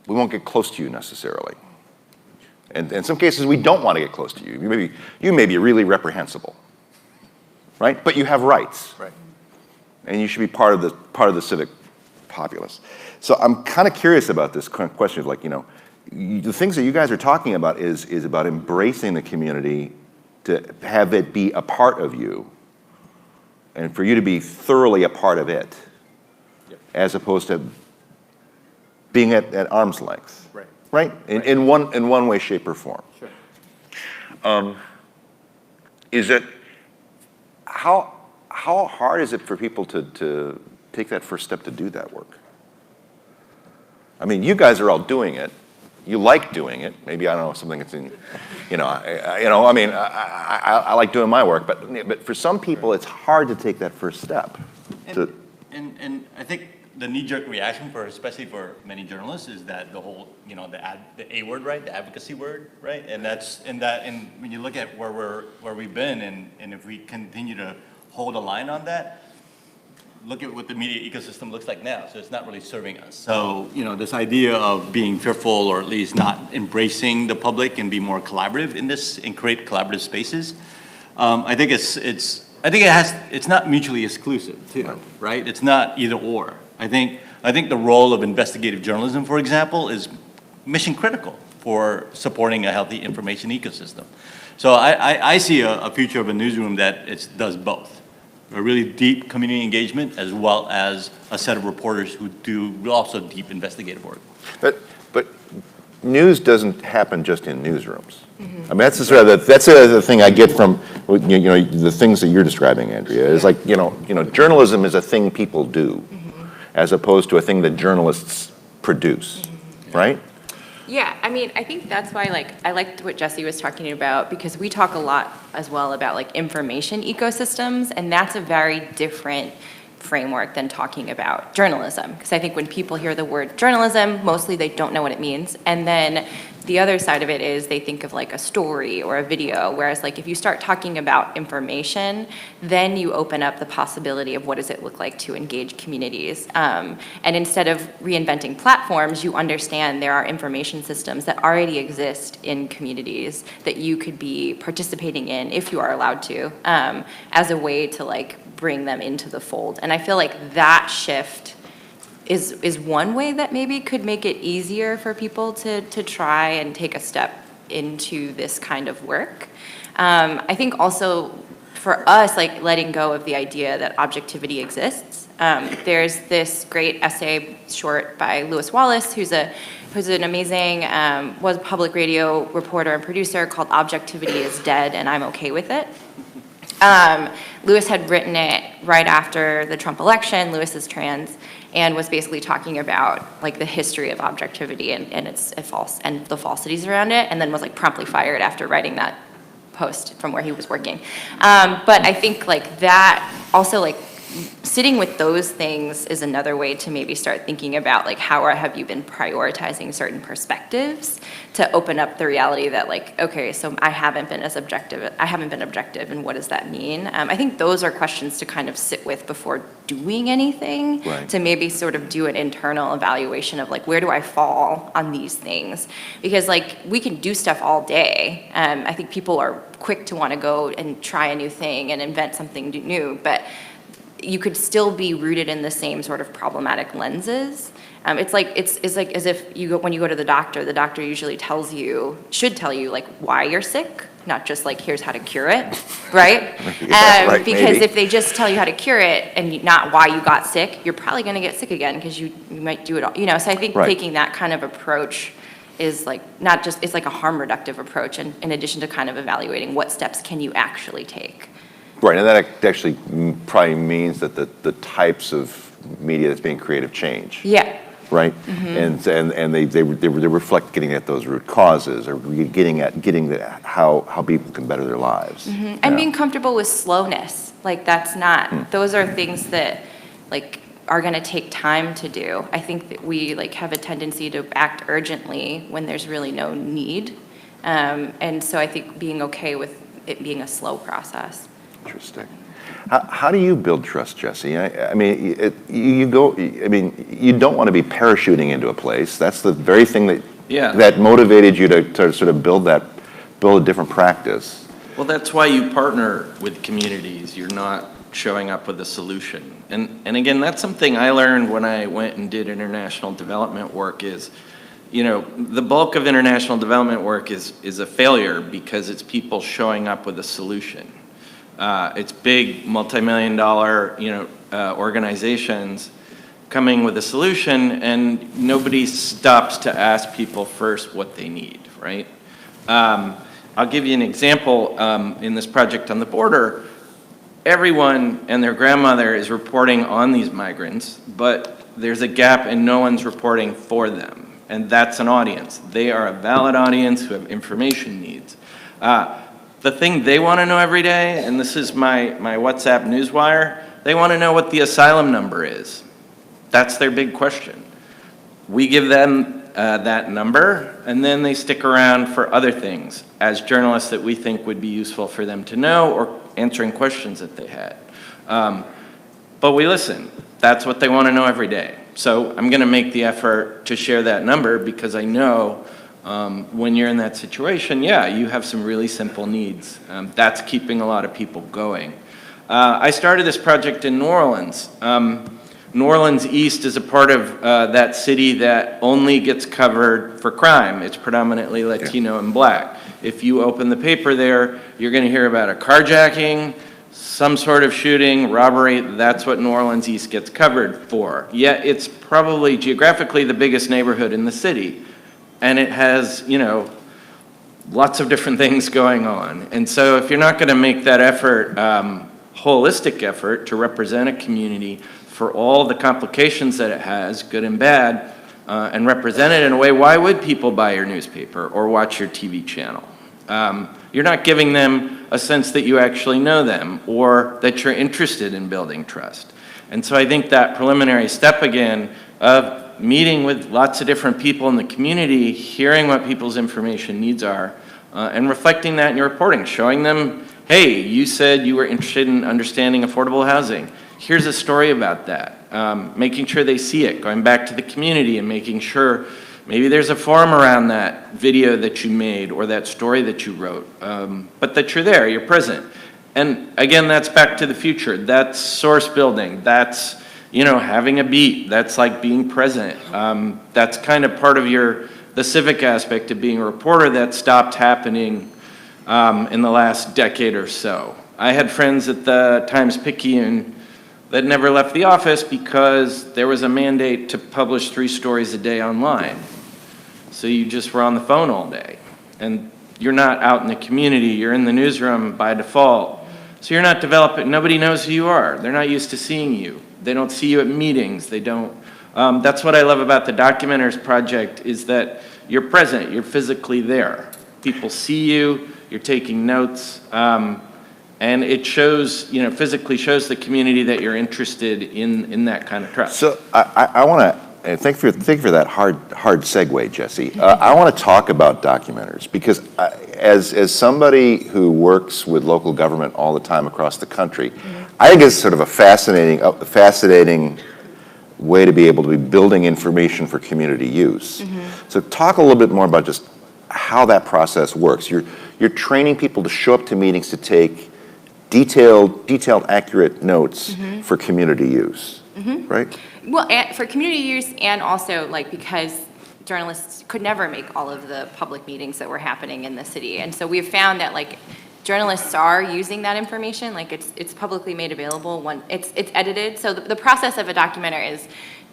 get close to you necessarily. And in some cases, we don't want to get close to you. You may be really reprehensible, right? But you have rights, Right. and you should be part of the civic populace. So I'm kind of curious about this question of the things that you guys are talking about is about embracing the community, to have it be a part of you, and for you to be thoroughly a part of it, as opposed to being at arm's length. Right? In one way, shape, or form. Sure. Is it, how hard is it for people to take that first step to do that work? I mean, you guys are all doing it. You like doing it. Maybe, I don't know, something that's in, I like doing my work, but for some people, it's hard to take that first step. And I think the knee-jerk reaction especially for many journalists is that the whole, the A word, right? The advocacy word, right? And when you look at where we've been, and if we continue to hold a line on that, look at what the media ecosystem looks like now. So it's not really serving us. So, this idea of being fearful, or at least not embracing the public and be more collaborative in this and create collaborative spaces, I think it's not mutually exclusive too, right? It's not either or. I think the role of investigative journalism, for example, is mission critical for supporting a healthy information ecosystem. So I see a future of a newsroom that does both. A really deep community engagement, as well as a set of reporters who do also deep investigative work. But news doesn't happen just in newsrooms. Mm-hmm. I mean, that's the thing I get from the things that you're describing, Andrea. Is like journalism is a thing people do, mm-hmm. as opposed to a thing that journalists produce, mm-hmm. right? Yeah, I mean, I think that's why, I liked what Jesse was talking about, because we talk a lot as well about, information ecosystems, and that's a very different framework than talking about journalism. Because I think when people hear the word journalism, mostly they don't know what it means. And then the other side of it is they think of a story or a video, whereas if you start talking about information, then you open up the possibility of what does it look like to engage communities. And instead of reinventing platforms, you understand there are information systems that already exist in communities that you could be participating in, if you are allowed to, as a way to bring them into the fold. And I feel like that shift is one way that maybe could make it easier for people to try and take a step into this kind of work. I think also for us, letting go of the idea that objectivity exists. There's this great essay short by Lewis Wallace, who's an amazing, was a public radio reporter and producer, called "Objectivity is Dead and I'm Okay with It." Lewis had written it right after the Trump election. Lewis is trans and was basically talking about like the history of objectivity and its false and the falsities around it, and then was like promptly fired after writing that post from where he was working. But I think like that also like sitting with those things is another way to maybe start thinking about like how have you been prioritizing certain perspectives to open up the reality that like, okay, so I haven't been objective, and what does that mean? I think those are questions to kind of sit with before doing anything, Right. to maybe sort of do an internal evaluation of like, where do I fall on these things? Because like, we can do stuff all day. I think people are quick to want to go and try a new thing and invent something new, but you could still be rooted in the same sort of problematic lenses. It's like as if when you go to the doctor usually should tell you like why you're sick, not just like here's how to cure it, right? Right, because maybe. if they just tell you how to cure it and not why you got sick, you're probably going to get sick again because you might do it all. So I think Right. taking that kind of approach is like not just, it's like a harm reductive approach, and in addition to kind of evaluating what steps can you actually take. Right, and that actually probably means that the types of media that's being created change. Yeah. Right? And they reflect getting at those root causes, or getting how people can better their lives. And being comfortable with slowness, like that's not, those are things that like are going to take time to do. I think that we like have a tendency to act urgently when there's really no need. And so I think being okay with it being a slow process. Interesting. How do you build trust, Jesse? I mean, you don't want to be parachuting into a place. That's the very thing that motivated you to sort of build a different practice. Well, that's why you partner with communities. You're not showing up with a solution. And again, that's something I learned when I went and did international development work is, the bulk of international development work is a failure because it's people showing up with a solution. It's big, multi-million-dollar, organizations coming with a solution, and nobody stops to ask people first what they need, right? I'll give you an example. In this project on the border, everyone and their grandmother is reporting on these migrants, but there's a gap and no one's reporting for them, and that's an audience. They are a valid audience who have information needs. The thing they want to know every day, and this is my WhatsApp newswire, they want to know what the asylum number is. That's their big question. We give them that number, and then they stick around for other things as journalists that we think would be useful for them to know, or answering questions that they had. But we listen. That's what they want to know every day. So I'm going to make the effort to share that number because I know when you're in that situation, you have some really simple needs. That's keeping a lot of people going. I started this project in New Orleans. New Orleans East is a part of that city that only gets covered for crime. It's predominantly Latino and Black. If you open the paper there, you're going to hear about a carjacking, some sort of shooting, robbery. That's what New Orleans East gets covered for. Yet it's probably geographically the biggest neighborhood in the city. And it has, lots of different things going on. And so if you're not going to make that effort, holistic effort to represent a community for all the complications that it has, good and bad, and represent it in a way, why would people buy your newspaper or watch your TV channel? You're not giving them a sense that you actually know them or that you're interested in building trust. And so I think that preliminary step again of meeting with lots of different people in the community, hearing what people's information needs are, and reflecting that in your reporting, showing them, hey, you said you were interested in understanding affordable housing. Here's a story about that. Making sure they see it, going back to the community and making sure maybe there's a forum around that video that you made or that story that you wrote, but that you're there, you're present. And again, that's back to the future. That's source building. That's having a beat. That's like being present. That's kind of part of the civic aspect of being a reporter that stopped happening in the last decade or so. I had friends at the Times-Picayune that never left the office because there was a mandate to publish 3 stories a day online. So you just were on the phone all day. And you're not out in the community. You're in the newsroom by default. So you're not developing, nobody knows who you are. They're not used to seeing you. They don't see you at meetings. They don't, that's what I love about the Documenters Project is that you're present, you're physically there. People see you, you're taking notes, and it shows, physically shows the community that you're interested in that kind of trust. So I want to, and thank you for that hard segue, Jesse. I want to talk about documenters because as somebody who works with local government all the time across the country, I think it's sort of a fascinating way to be able to be building information for community use. So talk a little bit more about just how that process works. You're training people to show up to meetings to take detailed, accurate notes for community use, right? Well, for community use and also because journalists could never make all of the public meetings that were happening in the city. And so we've found that journalists are using that information, it's publicly made available, it's edited. So the process of a documenter is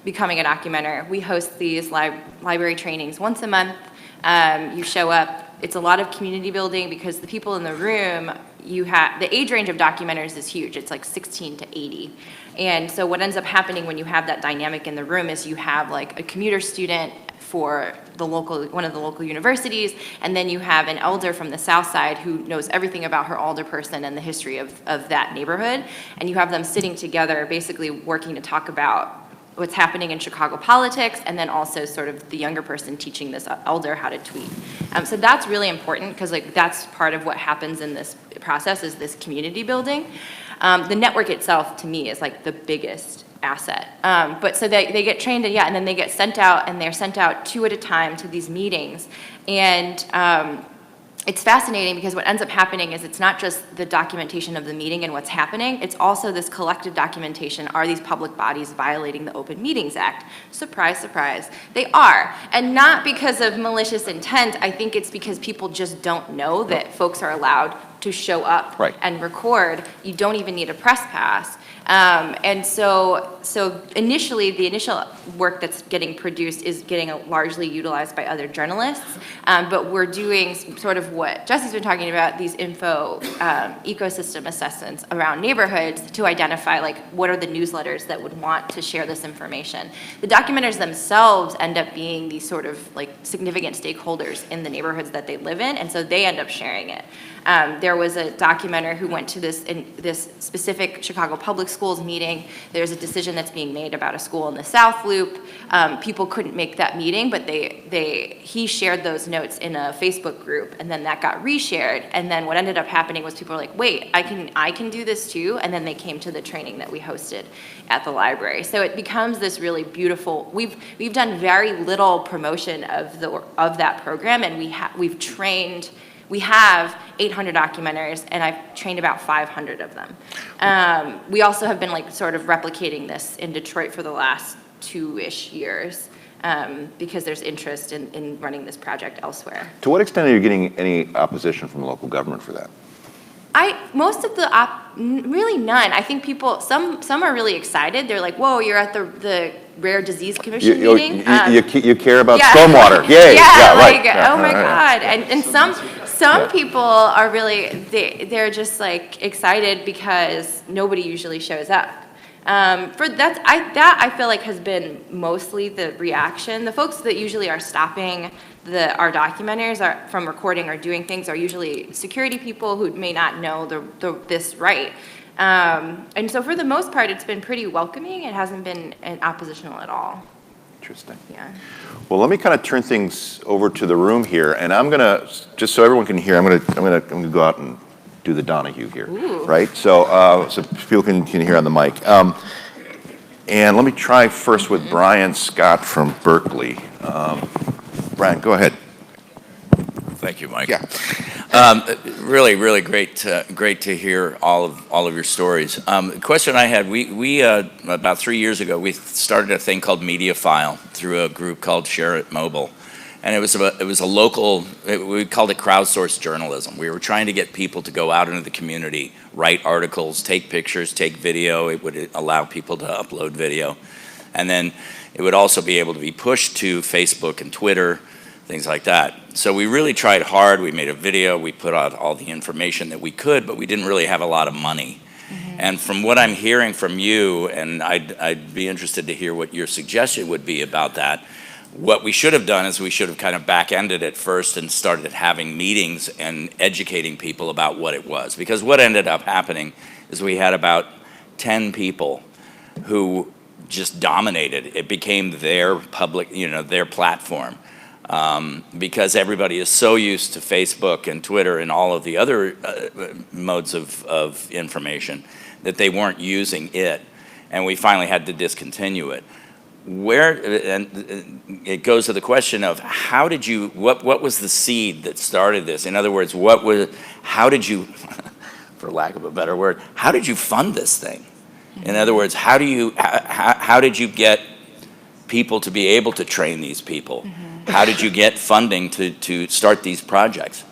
becoming a documenter. We host these library trainings once a month. You show up. It's a lot of community building because the people in the room, the age range of documenters is huge. It's 16 to 80. And so what ends up happening when you have that dynamic in the room is you have a commuter student for one of the local universities, and then you have an elder from the South Side who knows everything about her alderperson and the history of that neighborhood. And you have them sitting together basically working to talk about what's happening in Chicago politics, and then also sort of the younger person teaching this elder how to tweet. So that's really important because that's part of what happens in this process is this community building. The network itself to me is the biggest asset. But so they get trained and then they get sent out and they're sent out 2 at a time to these meetings. And it's fascinating because what ends up happening is it's not just the documentation of the meeting and what's happening, it's also this collective documentation. Are these public bodies violating the Open Meetings Act? Surprise, surprise, they are. And not because of malicious intent, I think it's because people just don't know that folks are allowed to show up and record. You don't even need a press pass. And so initially, the initial work that's getting produced is getting largely utilized by other journalists, but we're doing sort of what Jesse's been talking about, these info ecosystem assessments around neighborhoods to identify what are the newsletters that would want to share this information. The documenters themselves end up being these sort of significant stakeholders in the neighborhoods that they live in, and so they end up sharing it. There was a documenter who went to this specific Chicago Public Schools meeting. There's a decision that's being made about a school in the South Loop. People couldn't make that meeting, but he shared those notes in a Facebook group, and then that got reshared. And then what ended up happening was people were like, "Wait, I can do this too." And then they came to the training that we hosted at the library. So it becomes this really beautiful. We've done very little promotion of that program, and we've trained. We have 800 documenters, and I've trained about 500 of them. We also have been sort of replicating this in Detroit for the last 2-ish years because there's interest in running this project elsewhere. To what extent are you getting any opposition from local government for that? Most of really none. I think people, some are really excited. They're like, "Whoa, you're at the Rare Disease Commission meeting? You care about stormwater. Yay. Oh my God. And some people are really, they're just excited because nobody usually shows up. I feel has been mostly the reaction. The folks that usually are stopping our documenters from recording or doing things are usually security people who may not know this right. And so for the most part, it's been pretty welcoming. It hasn't been oppositional at all. Interesting. Yeah. Well, let me kind of turn things over to the room here, and I'm gonna, just so everyone can hear, I'm gonna go out and do the Donahue here, right? So people can hear on the mic. And let me try first with Brian Scott from Berkeley. Brian, go ahead. Thank you, Mike. Yeah. Really, really great to hear all of your stories. The question I had, we about 3 years ago, we started a thing called MediaFile through a group called Share It Mobile. And it was a local, we called it crowdsourced journalism. We were trying to get people to go out into the community, write articles, take pictures, take video. It would allow people to upload video. And then it would also be able to be pushed to Facebook and Twitter things like that. So we really tried hard. We made a video. We put out all the information that we could, but we didn't really have a lot of money. And from what I'm hearing from you, and I'd be interested to hear what your suggestion would be about that, what we should have done is we should have kind of back-ended it first and started having meetings and educating people about what it was. Because what ended up happening is we had about 10 people who just dominated. It became their public, their platform. Because everybody is so used to Facebook and Twitter and all of the other modes of information that they weren't using it. And we finally had to discontinue it. And it goes to the question of what was the seed that started this? In other words, how did you, for lack of a better word, how did you fund this thing? In other words, how did you get people to be able to train these people? How did you get funding to start these projects?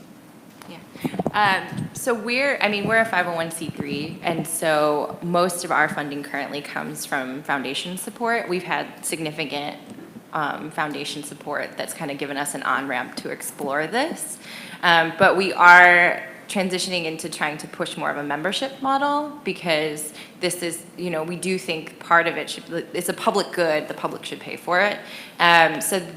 So we're a 501c3, and so most of our funding currently comes from foundation support. We've had significant foundation support that's kind of given us an on-ramp to explore this. But we are transitioning into trying to push more of a membership model, because this is, we do think part of it it's a public good, the public should pay for it.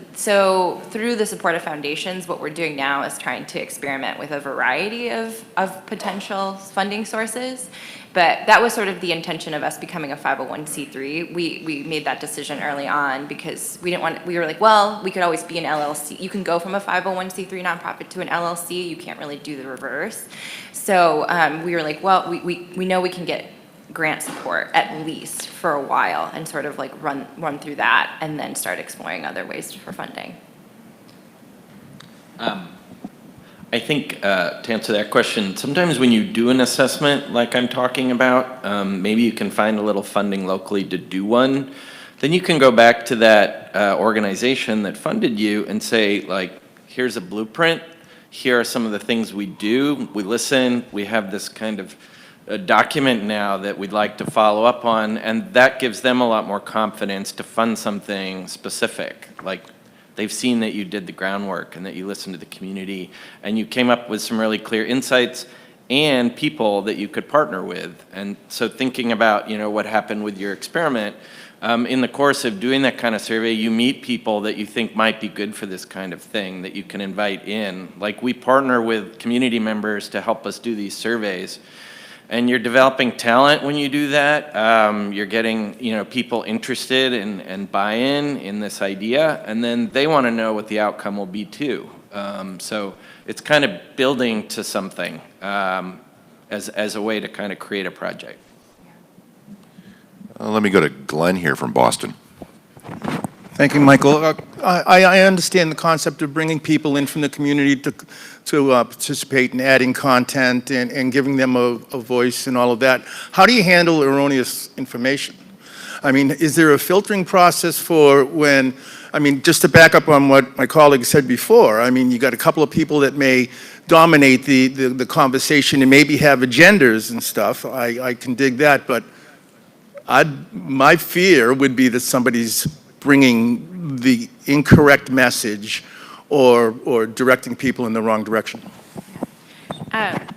So through the support of foundations, what we're doing now is trying to experiment with a variety of potential funding sources. But that was sort of the intention of us becoming a 501c3. We made that decision early on because we were like, well, we could always be an LLC. You can go from a 501c3 nonprofit to an LLC. You can't really do the reverse. So we were like, well, we know we can get grant support at least for a while and sort of like run through that and then start exploring other ways for funding. I think to answer that question, sometimes when you do an assessment like I'm talking about, maybe you can find a little funding locally to do one. Then you can go back to that organization that funded you and say, like, here's a blueprint. Here are some of the things we do. We listen. We have this kind of a document now that we'd like to follow up on, and that gives them a lot more confidence to fund something specific. Like, they've seen that you did the groundwork and that you listened to the community and you came up with some really clear insights and people that you could partner with. And so thinking about, what happened with your experiment, in the course of doing that kind of survey, you meet people that you think might be good for this kind of thing that you can invite in. Like, we partner with community members to help us do these surveys. And you're developing talent when you do that. You're getting, people interested and buy-in in this idea, and then they want to know what the outcome will be too. So it's kind of building to something as a way to kind of create a project. Let me go to Glenn here from Boston. Thank you, Michael. I understand the concept of bringing people in from the community to participate in adding content and giving them a voice and all of that. How do you handle erroneous information? I mean, is there a filtering process for when, just to back up on what my colleague said before, you got a couple of people that may dominate the conversation and maybe have agendas and stuff. I can dig that, but my fear would be that somebody's bringing the incorrect message or directing people in the wrong direction.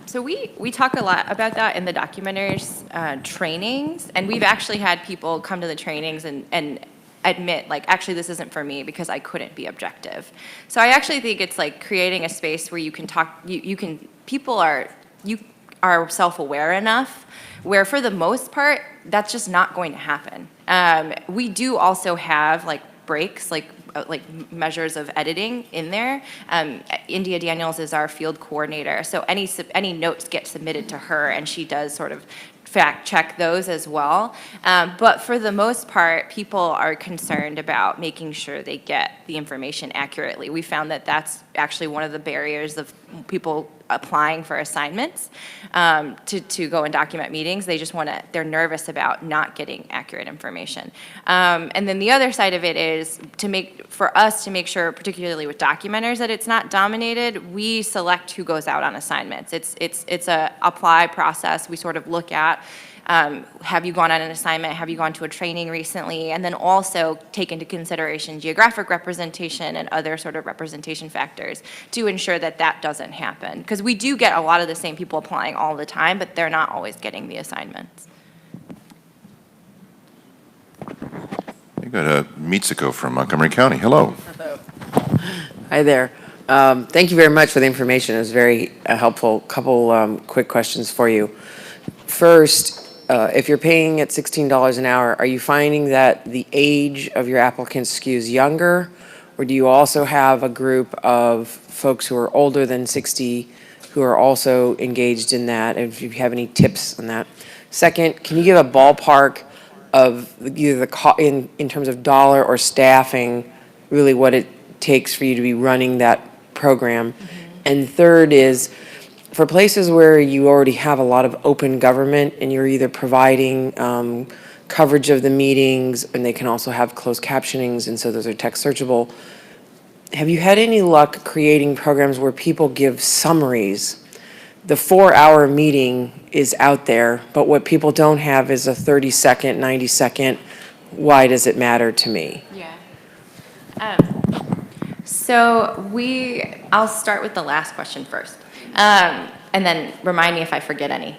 So we talk a lot about that in the documentaries trainings, and we've actually had people come to the trainings and admit, like, actually this isn't for me because I couldn't be objective. So I actually think it's like creating a space where you can talk, people are self-aware enough where for the most part, that's just not going to happen. We do also have like breaks, like measures of editing in there. India Daniels is our field coordinator, so any notes get submitted to her, and she does sort of fact check those as well. But for the most part, people are concerned about making sure they get the information accurately. We found that that's actually one of the barriers of people applying for assignments to go and document meetings. They just they're nervous about not getting accurate information. And then the other side of it is for us to make sure, particularly with documenters, that it's not dominated. We select who goes out on assignments. It's a apply process. We sort of look at, have you gone on an assignment? Have you gone to a training recently? And then also take into consideration geographic representation and other sort of representation factors to ensure that that doesn't happen. Because we do get a lot of the same people applying all the time, but they're not always getting the assignments. You got Mitsuko from Montgomery County. Hello. Hi there. Thank you very much for the information. It was very helpful. Couple quick questions for you. First, if you're paying at $16 an hour, are you finding that the age of your applicants skews younger? Or do you also have a group of folks who are older than 60 who are also engaged in that? And if you have any tips on that. Second, can you give a ballpark of either in terms of dollar or staffing, really what it takes for you to be running that program? Mm-hmm. And third is, for places where you already have a lot of open government and you're either providing coverage of the meetings, and they can also have closed captionings, and so those are text searchable, have you had any luck creating programs where people give summaries? The 4-hour meeting is out there, but what people don't have is a 30-second, 90-second, why does it matter to me? Yeah. So I'll start with the last question first. And then remind me if I forget any.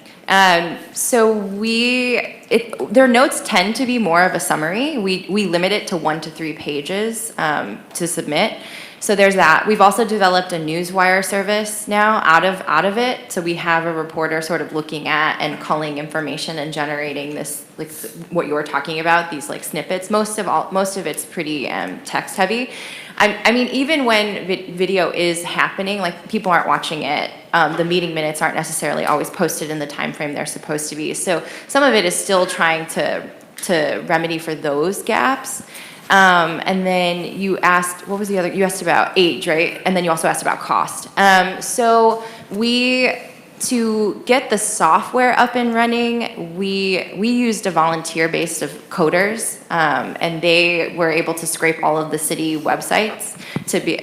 Their notes tend to be more of a summary. We limit it to 1 to 3 pages to submit. So there's that. We've also developed a newswire service now out of it. So we have a reporter sort of looking at and culling information and generating this, like what you were talking about, these like snippets. Most of it's pretty text heavy. I mean, even when video is happening, like people aren't watching it. The meeting minutes aren't necessarily always posted in the time frame they're supposed to be. So some of it is still trying to remedy for those gaps. And then you asked, what was the other? You asked about age, right? And then you also asked about cost. To get the software up and running, we used a volunteer base of coders, and they were able to scrape all of the city websites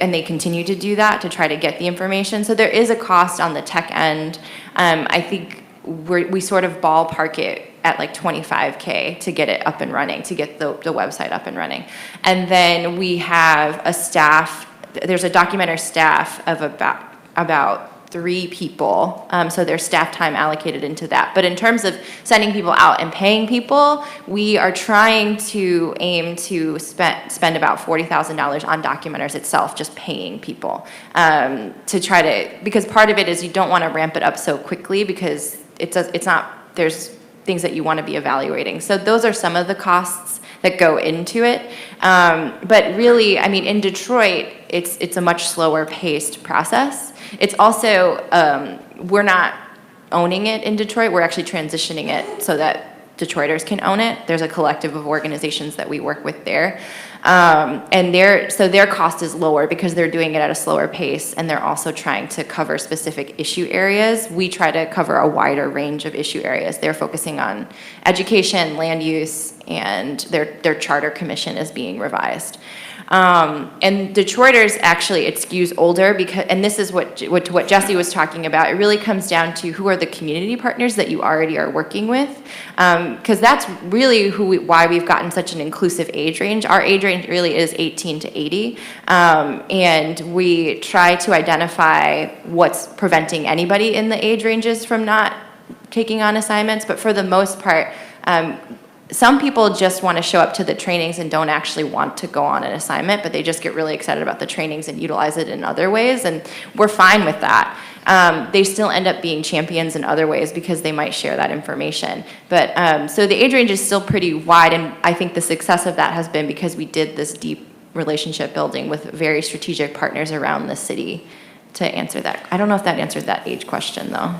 and they continue to do that to try to get the information. So there is a cost on the tech end. I think we sort of ballpark it at like $25K to get it up and running, to get the website up and running. And then we have a staff, there's a documenter staff of about 3 people, so there's staff time allocated into that. But in terms of sending people out and paying people, we are trying to aim to spend about $40,000 on documenters itself, just paying people, because part of it is you don't want to ramp it up so quickly because there's things that you want to be evaluating. So those are some of the costs that go into it. But really, I mean, in Detroit, it's a much slower paced process. It's also, we're not owning it in Detroit. We're actually transitioning it so that Detroiters can own it. There's a collective of organizations that we work with there. And their cost is lower because they're doing it at a slower pace, and they're also trying to cover specific issue areas. We try to cover a wider range of issue areas. They're focusing on education, land use, and their charter commission is being revised. And Detroiters, actually, it skews older because, and this is what Jesse was talking about, it really comes down to who are the community partners that you already are working with, because that's really why we've gotten such an inclusive age range. Our age range really is 18 to 80, and we try to identify what's preventing anybody in the age ranges from not taking on assignments, but for the most part, some people just want to show up to the trainings and don't actually want to go on an assignment, but they just get really excited about the trainings and utilize it in other ways, and we're fine with that. They still end up being champions in other ways because they might share that information. But so the age range is still pretty wide, and I think the success of that has been because we did this deep relationship building with very strategic partners around the city to answer that. I don't know if that answered that age question, though.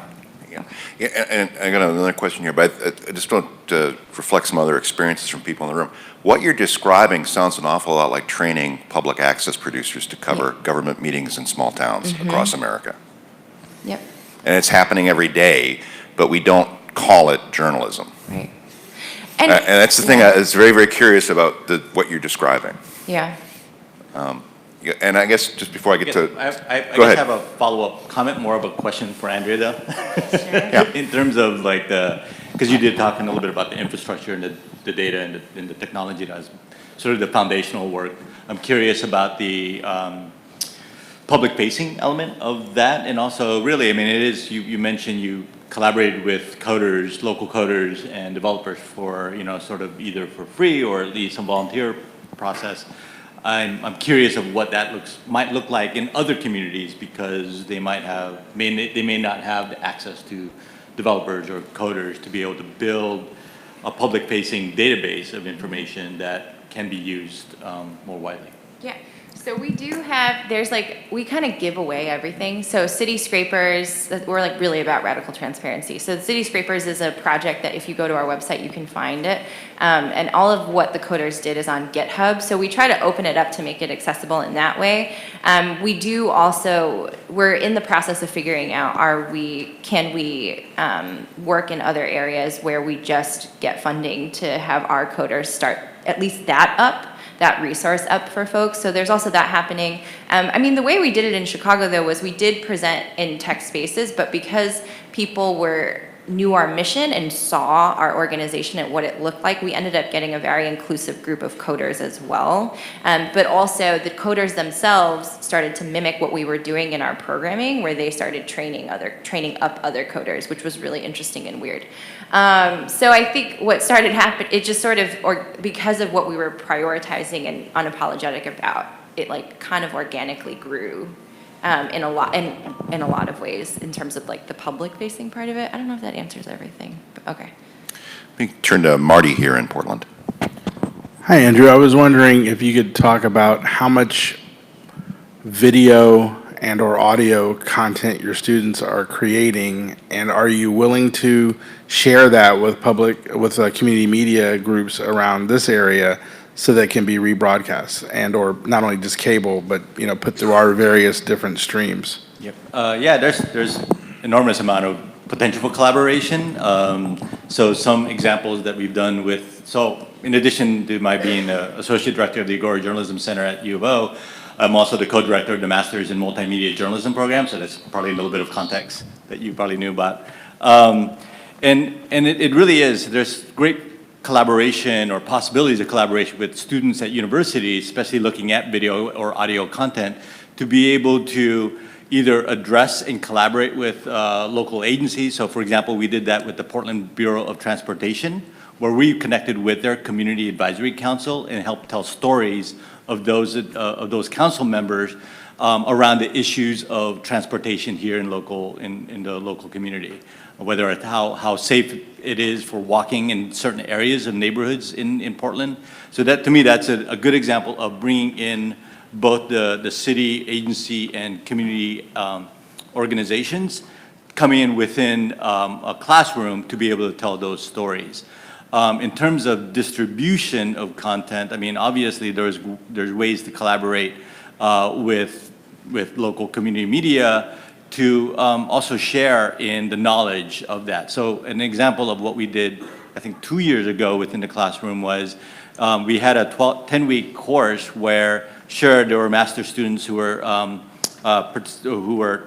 Yeah, and I got another question here, but I just want to reflect some other experiences from people in the room. What you're describing sounds an awful lot like training public access producers to cover government meetings in small towns across America. Yep. and it's happening every day, but we don't call it journalism. Right. And that's the thing yeah. I was very, very curious about what you're describing. Yeah. Yeah, and I guess just before I get to, I go guess ahead. I have a follow-up comment, more of a question for Andrea though. Yeah. In terms of like because you did talk a little bit about the infrastructure and the data and the technology that was sort of the foundational work. I'm curious about the public-facing element of that, and also really, I mean, it is, you mentioned you collaborated with coders, local coders and developers for, sort of either for free or at least some volunteer process. I'm curious of what that might look like in other communities, because they may not have the access to developers or coders to be able to build a public-facing database of information that can be used more widely. Yeah, so we do have, we kind of give away everything. So City Scrapers, we're like really about radical transparency. So the City Scrapers is a project that if you go to our website, you can find it. And all of what the coders did is on GitHub. So we try to open it up to make it accessible in that way. We do also, we're in the process of figuring out, can we work in other areas where we just get funding to have our coders start at least that resource up for folks. So there's also that happening. I mean, the way we did it in Chicago, though, was we did present in tech spaces, but because people knew our mission and saw our organization and what it looked like, we ended up getting a very inclusive group of coders as well. But also the coders themselves started to mimic what we were doing in our programming, where they started training up other coders, which was really interesting and weird. So I think what started happening, it just sort of, because of what we were prioritizing and unapologetic about, it like kind of organically grew in a lot of ways in terms of like the public facing part of it. I don't know if that answers everything, but okay. Let me turn to Marty here in Portland. Hi, Andrew. I was wondering if you could talk about how much video and or audio content your students are creating, and are you willing to share that with community media groups around this area so that it can be rebroadcast and or not only just cable, but put through our various different streams? Yep. Yeah, there's enormous amount of potential for collaboration. So some examples that we've done so in addition to my being the Associate Director of the Agora Journalism Center at U of O, I'm also the co-director of the Masters in Multimedia Journalism program, so that's probably a little bit of context that you probably knew about. And it really is, there's great collaboration or possibilities of collaboration with students at universities, especially looking at video or audio content, to be able to either address and collaborate with local agencies. So for example, we did that with the Portland Bureau of Transportation, where we connected with their Community Advisory Council and helped tell stories of those council members around the issues of transportation here in the local community, whether it's how safe it is for walking in certain areas of neighborhoods in Portland. So that, to me, that's a good example of bringing in both the city, agency, and community organizations coming in within a classroom to be able to tell those stories. In terms of distribution of content, I mean, obviously there's ways to collaborate with local community media to also share in the knowledge of that. So an example of what we did, I think 2 years ago within the classroom was we had a 10-week course where, sure, there were master students who were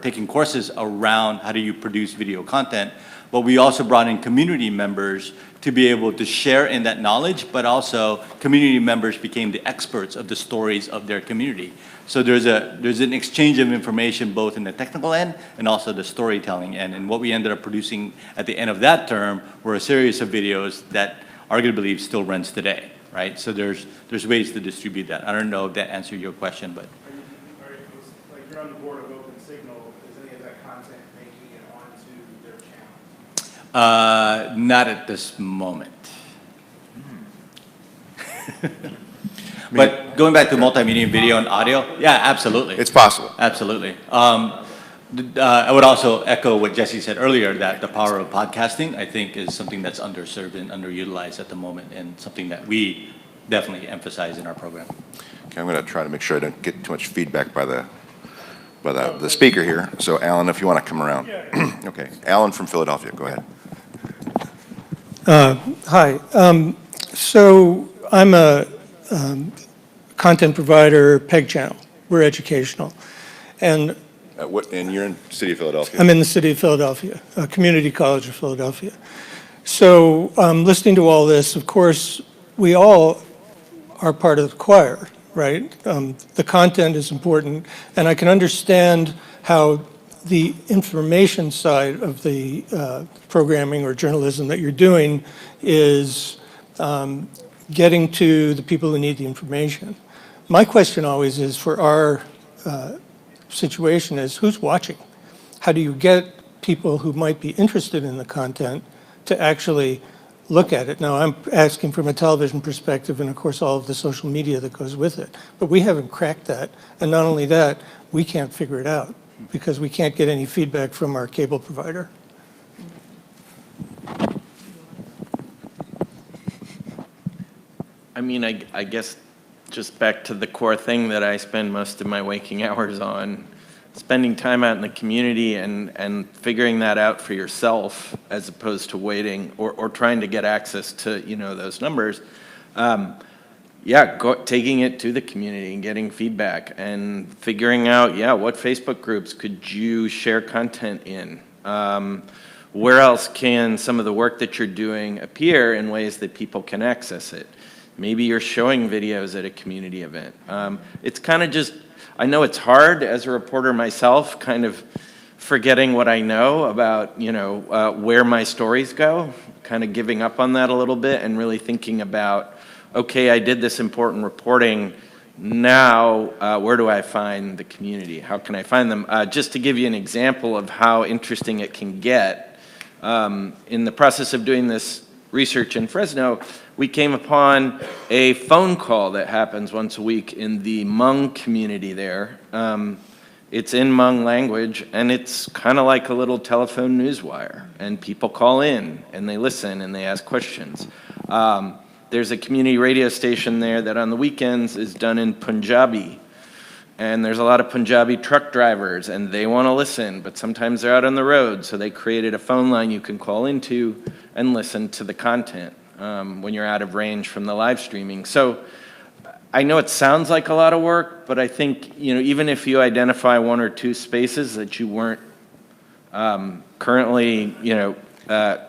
taking courses around how do you produce video content, but we also brought in community members to be able to share in that knowledge, but also community members became the experts of the stories of their community. So there's an exchange of information both in the technical end and also the storytelling end. And what we ended up producing at the end of that term were a series of videos that arguably still runs today, right? So there's ways to distribute that. I don't know if that answered your question, but. Like you're on the board of Open Signal, is any of that content making it onto their channel? Not at this moment. But going back to multimedia, video, and audio, yeah, absolutely. It's possible. Absolutely. I would also echo what Jesse said earlier, that the power of podcasting, I think, is something that's underserved and underutilized at the moment, and something that we definitely emphasize in our program. Okay, I'm going to try to make sure I don't get too much feedback by the speaker here. So Alan, if you want to come around. Okay, Alan from Philadelphia, go ahead. Hi. So I'm a content provider, PEG channel. We're educational. And And you're in the city of Philadelphia? I'm in the city of Philadelphia, Community College of Philadelphia. So listening to all this, of course, we all are part of the choir, right? The content is important, and I can understand how the information side of the programming or journalism that you're doing is getting to the people who need the information. My question always is, for our situation, is who's watching? How do you get people who might be interested in the content to actually look at it? Now, I'm asking from a television perspective and, of course, all of the social media that goes with it. But we haven't cracked that. And not only that, we can't figure it out because we can't get any feedback from our cable provider. I mean, I guess just back to the core thing that I spend most of my waking hours on, spending time out in the community and figuring that out for yourself as opposed to waiting or trying to get access to, those numbers. Taking it to the community and getting feedback and figuring out, what Facebook groups could you share content in? Where else can some of the work that you're doing appear in ways that people can access it? Maybe you're showing videos at a community event. It's kind of just, I know it's hard as a reporter myself, kind of forgetting what I know about, where my stories go, kind of giving up on that a little bit and really thinking about, okay, I did this important reporting. Now, where do I find the community? How can I find them? Just to give you an example of how interesting it can get, in the process of doing this research in Fresno, we came upon a phone call that happens once a week in the Hmong community there. It's in Hmong language, and it's kind of like a little telephone newswire. And people call in, and they listen, and they ask questions. There's a community radio station there that on the weekends is done in Punjabi. And there's a lot of Punjabi truck drivers, and they want to listen, but sometimes they're out on the road, so they created a phone line you can call into and listen to the content when you're out of range from the live streaming. So I know it sounds like a lot of work, but I think, even if you identify one or two spaces that you weren't currently,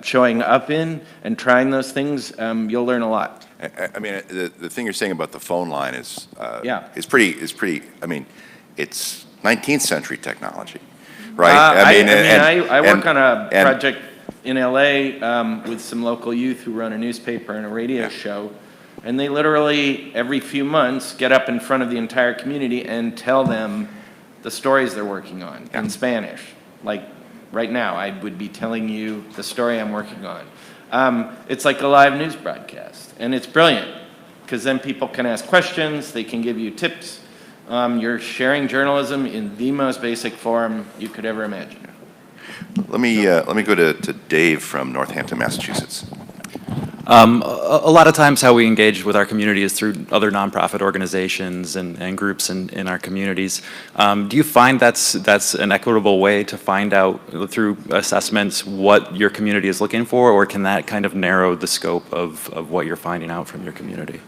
showing up in and trying those things, you'll learn a lot. I mean, the thing you're saying about the phone line is pretty. I mean, it's 19th century technology, right? I work on a project in LA with some local youth who run a newspaper and a radio show, and they literally every few months get up in front of the entire community and tell them the stories they're working on in Spanish. Like right now, I would be telling you the story I'm working on. It's like a live news broadcast, and it's brilliant because then people can ask questions, they can give you tips. You're sharing journalism in the most basic form you could ever imagine. Let me go to Dave from Northampton, Massachusetts. A lot of times how we engage with our community is through other nonprofit organizations and groups in our communities. Do you find that's an equitable way to find out through assessments what your community is looking for, or can that kind of narrow the scope of what you're finding out from your community?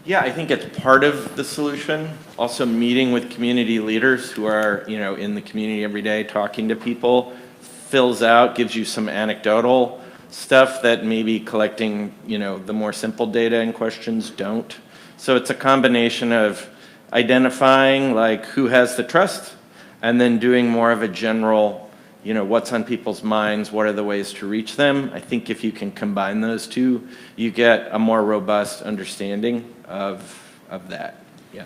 Yeah, I think it's part of the solution. Also meeting with community leaders who are, in the community every day, talking to people, fills out, gives you some anecdotal stuff that maybe collecting, the more simple data and questions don't. So it's a combination of identifying like who has the trust and then doing more of a general, what's on people's minds, what are the ways to reach them. I think if you can combine those two, you get a more robust understanding of that. Yeah.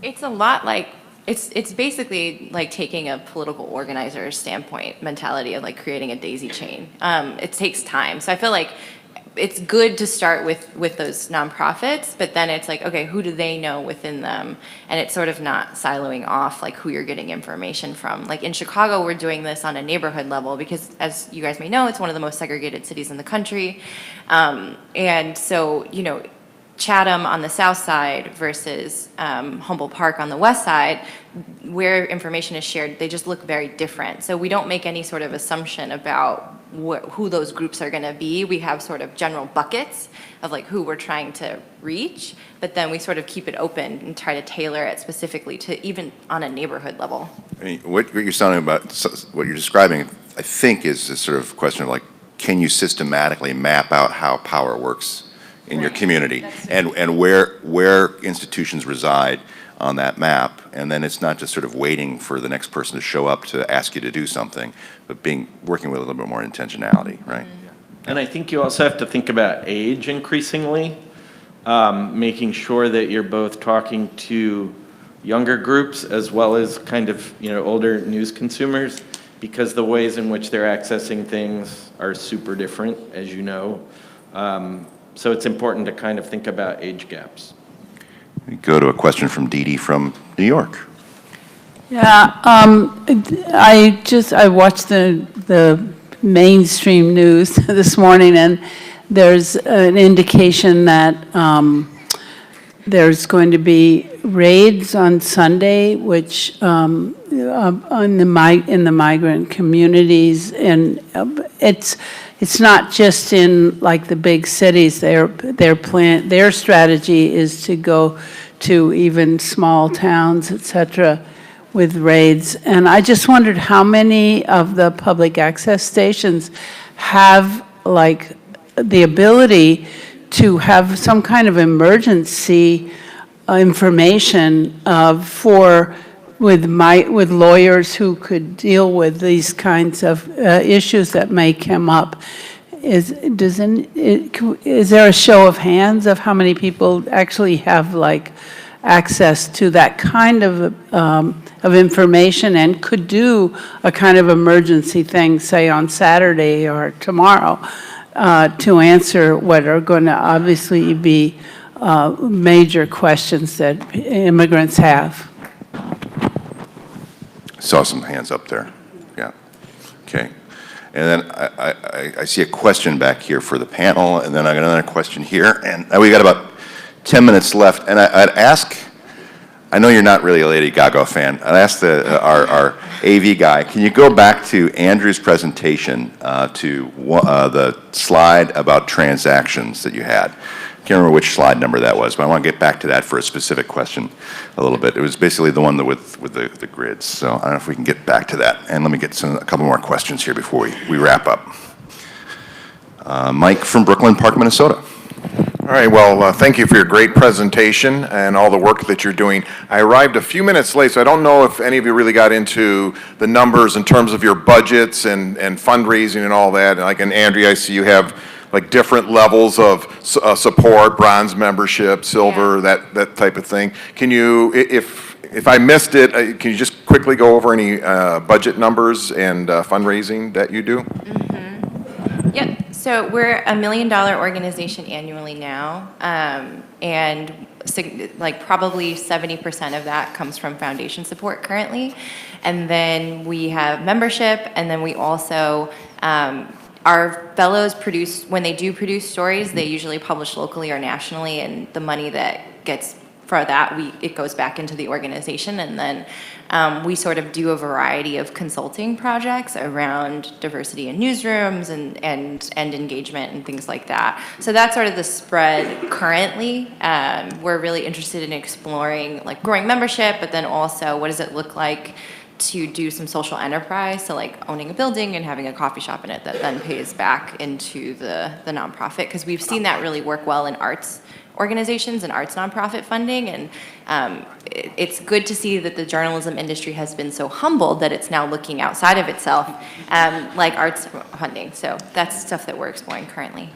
It's a lot like, it's basically like taking a political organizer's standpoint mentality of like creating a daisy chain. It takes time. So I feel like it's good to start with those nonprofits, but then it's like, okay, who do they know within them? And it's sort of not siloing off like who you're getting information from. Like in Chicago, we're doing this on a neighborhood level because, as you guys may know, it's one of the most segregated cities in the country. And so, Chatham on the south side versus Humboldt Park on the west side, where information is shared, they just look very different. So we don't make any sort of assumption about who those groups are going to be. We have sort of general buckets of like who we're trying to reach, but then we sort of keep it open and try to tailor it specifically to even on a neighborhood level. I mean, what you're sounding about, what you're describing, I think is a sort of question of like, can you systematically map out how power works in your community and where institutions reside on that map, and then it's not just sort of waiting for the next person to show up to ask you to do something, but working with a little bit more intentionality, right? Mm-hmm. And I think you also have to think about age increasingly, making sure that you're both talking to younger groups as well as kind of, older news consumers, because the ways in which they're accessing things are super different, as you know. So it's important to kind of think about age gaps. We go to a question from Dee Dee from New York. Yeah, I watched the mainstream news this morning, and there's an indication that there's going to be raids on Sunday, which in the migrant communities, and it's not just in like the big cities. Their strategy is to go to even small towns, et cetera, with raids. And I just wondered how many of the public access stations have like the ability to have some kind of emergency information with lawyers who could deal with these kinds of issues that may come up. Is there a show of hands of how many people actually have like access to that kind of information and could do a kind of emergency thing, say on Saturday or tomorrow, to answer what are going to obviously be major questions that immigrants have? Saw some hands up there. Yeah. Okay. And then I see a question back here for the panel, and then I got another question here, and we got about 10 minutes left. And I'd ask, I know you're not really a Lady Gaga fan, I'd ask our AV guy, can you go back to Andrew's presentation to the slide about transactions that you had? I can't remember which slide number that was, but I want to get back to that for a specific question a little bit. It was basically the one with the grids, so I don't know if we can get back to that. And let me get a couple more questions here before we wrap up. Mike from Brooklyn Park, Minnesota. All right, well, thank you for your great presentation and all the work that you're doing. I arrived a few minutes late, so I don't know if any of you really got into the numbers in terms of your budgets and fundraising and all that. Like in Andrea, I see you have like different levels of support, bronze membership, silver, that type of thing. Can you, if I missed it, can you just quickly go over any budget numbers and fundraising that you do? Mm-hmm. Yep. So we're $1 million organization annually now, and like probably 70% of that comes from foundation support currently, and then we have membership, and then we also our fellows produce, when they do produce stories, they usually publish locally or nationally, and the money that gets for that, it goes back into the organization, and then we sort of do a variety of consulting projects around diversity in newsrooms and engagement and things like that. So that's sort of the spread currently. We're really interested in exploring like growing membership, but then also what does it look like to do some social enterprise, so like owning a building and having a coffee shop in it that then pays back into the nonprofit, because we've seen that really work well in arts organizations and arts nonprofit funding, and it's good to see that the journalism industry has been so humbled that it's now looking outside of itself, like arts funding. So that's stuff that we're exploring currently.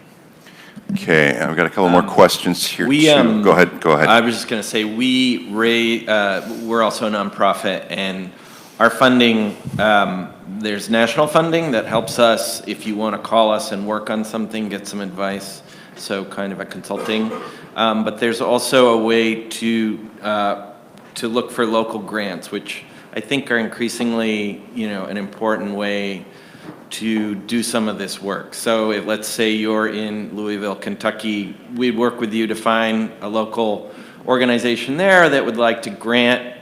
Okay, I've got a couple more questions here too. Go ahead. I was just going to say, we're also a nonprofit, and our funding, there's national funding that helps us if you want to call us and work on something, get some advice, so kind of a consulting. But there's also a way to look for local grants, which I think are increasingly, an important way to do some of this work. So if, let's say you're in Louisville, Kentucky, we'd work with you to find a local organization there that would like to grant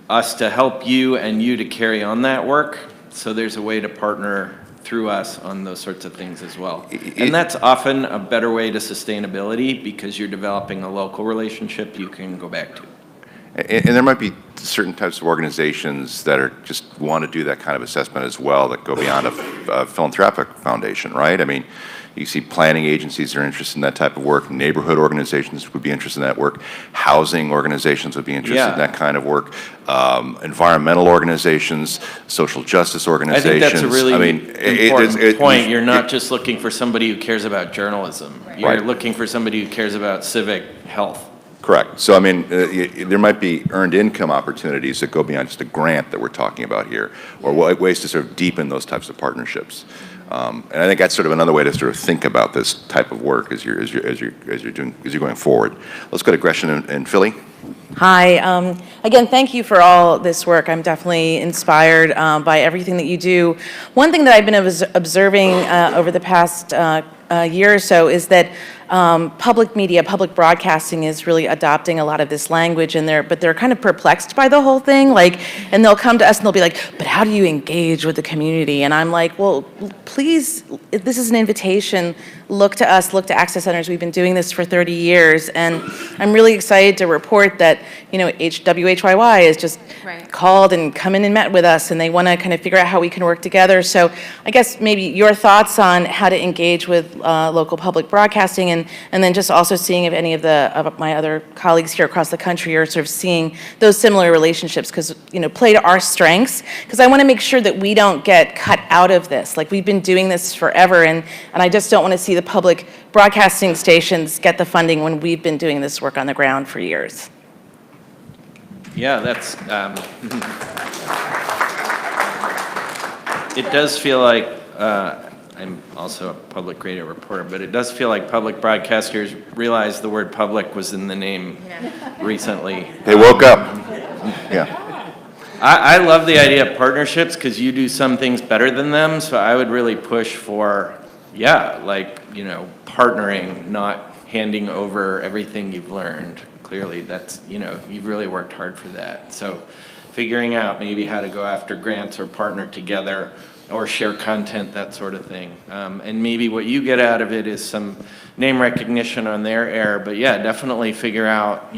us to help you and you to carry on that work. So there's a way to partner through us on those sorts of things as well. And that's often a better way to sustainability because you're developing a local relationship you can go back to. And there might be certain types of organizations that are just want to do that kind of assessment as well that go beyond a philanthropic foundation, right? I mean, you see planning agencies that are interested in that type of work. Neighborhood organizations would be interested in that work. Housing organizations would be interested in that kind of work. Environmental organizations, social justice organizations. I think that's a really important point. You're not it, just looking for somebody who cares about journalism. Right. You're looking for somebody who cares about civic health. Correct. So, I mean, there might be earned income opportunities that go beyond just a grant that we're talking about here, or ways to sort of deepen those types of partnerships. And I think that's sort of another way to sort of think about this type of work as you're going forward. Let's go to Gresham in Philly. Hi. Again, thank you for all this work. I'm definitely inspired by everything that you do. One thing that I've been observing over the past year or so is that public media, public broadcasting is really adopting a lot of this language, and they're kind of perplexed by the whole thing. And they'll come to us and they'll be like, "But how do you engage with the community?" And I'm like, "Well, please, this is an invitation. Look to us. Look to Access Centers. We've been doing this for 30 years, and I'm really excited to report that WHYY has just called and come in and met with us, and they want to kind of figure out how we can work together. So I guess maybe your thoughts on how to engage with local public broadcasting, and then just also seeing if any of my other colleagues here across the country are sort of seeing those similar relationships, because play to our strengths, because I want to make sure that we don't get cut out of this. Like, we've been doing this forever, and I just don't want to see the public broadcasting stations get the funding when we've been doing this work on the ground for years. Yeah, that's, it does feel like, I'm also a public radio reporter, but it does feel like public broadcasters realized the word public was in the name recently. They woke up. Yeah. I love the idea of partnerships because you do some things better than them, so I would really push for, partnering, not handing over everything you've learned. Clearly, that's, you've really worked hard for that. So figuring out maybe how to go after grants or partner together or share content, that sort of thing. And maybe what you get out of it is some name recognition on their air, but yeah, definitely figure out,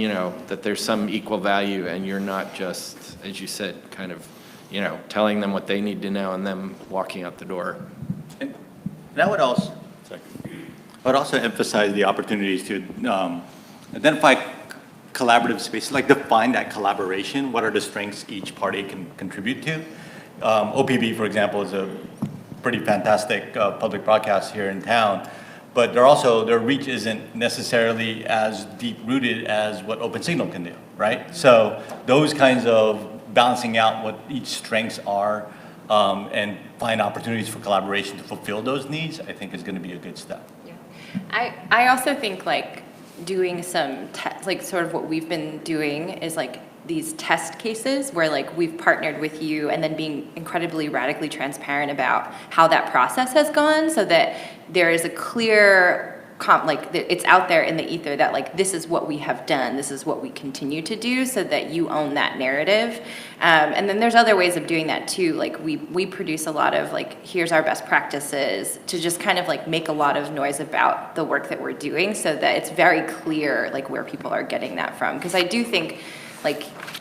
that there's some equal value and you're not just, as you said, kind of, telling them what they need to know and them walking out the door. And I would also emphasize the opportunities to identify collaborative spaces, like define that collaboration. What are the strengths each party can contribute to? OPB, for example, is a pretty fantastic public broadcast here in town, but their reach isn't necessarily as deep-rooted as what OpenSignal can do, right? So those kinds of balancing out what each strengths are and find opportunities for collaboration to fulfill those needs, I think is going to be a good step. Yeah. I also think doing some sort of what we've been doing is these test cases where we've partnered with you and then being incredibly radically transparent about how that process has gone, so that there is a clear it's out there in the ether that this is what we have done, this is what we continue to do, so that you own that narrative. And then there's other ways of doing that too. We produce a lot of here's our best practices, to just kind of make a lot of noise about the work that we're doing, so that it's very clear where people are getting that from. Because I do think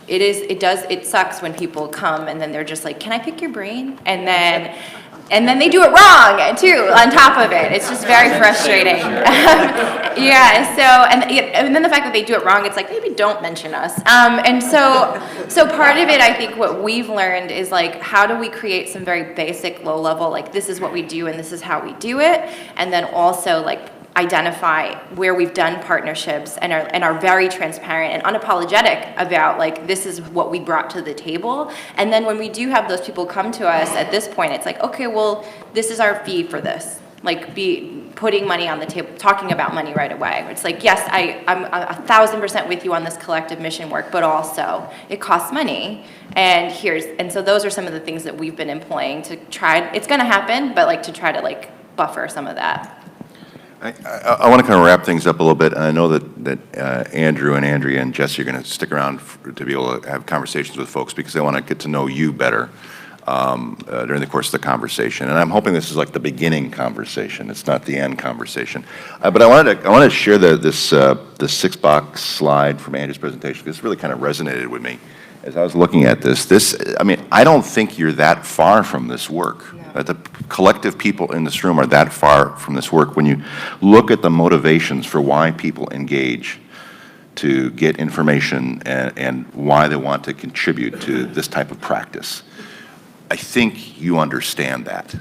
it sucks when people come and then they're just like, can I pick your brain? And then they do it wrong too, on top of it. It's just very frustrating. And then the fact that they do it wrong, it's maybe don't mention us. And so part of it, I think what we've learned is how do we create some very basic low level, this is what we do and this is how we do it. And then also identify where we've done partnerships and are very transparent and unapologetic about this is what we brought to the table. And then when we do have those people come to us at this point, it's okay, well, this is our fee for this. putting money on the table, talking about money right away. It's like, yes, I'm 1,000% with you on this collective mission work, but also it costs money. And so those are some of the things that we've been employing to try, it's gonna happen, but like to try to like buffer some of that. I want to kind of wrap things up a little bit, and I know that Andrew and Andrea and Jesse are going to stick around to be able to have conversations with folks because they want to get to know you better during the course of the conversation. And I'm hoping this is like the beginning conversation. It's not the end conversation. But I wanted to share this 6-box slide from Andrew's presentation because this really kind of resonated with me as I was looking at this. I mean, I don't think you're that far from this work. The collective people in this room are that far from this work. When you look at the motivations for why people engage to get information and why they want to contribute to this type of practice, I think you understand that.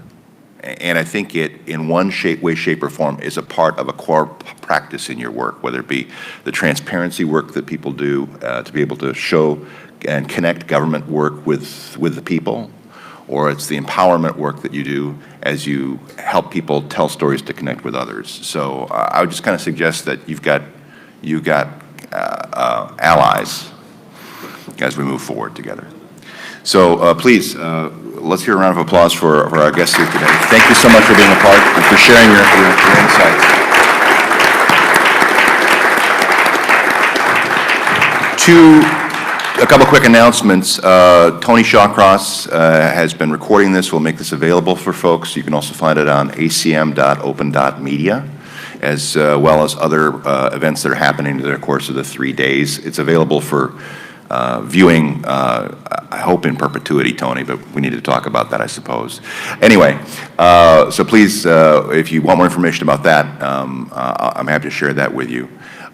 And I think it, in one way, shape, or form, is a part of a core practice in your work, whether it be the transparency work that people do to be able to show and connect government work with the people, or it's the empowerment work that you do as you help people tell stories to connect with others. So I would just kind of suggest that you've got allies as we move forward together. So please, let's hear a round of applause for our guests here today. Thank you so much for being a part and for sharing your insights. A couple quick announcements. Tony Shawcross has been recording this. We'll make this available for folks. You can also find it on acm.open.media, as well as other events that are happening in the course of the 3 days. It's available for viewing, I hope in perpetuity, Tony, but we need to talk about that, I suppose. Anyway, so please, if you want more information about that, I'm happy to share that with you.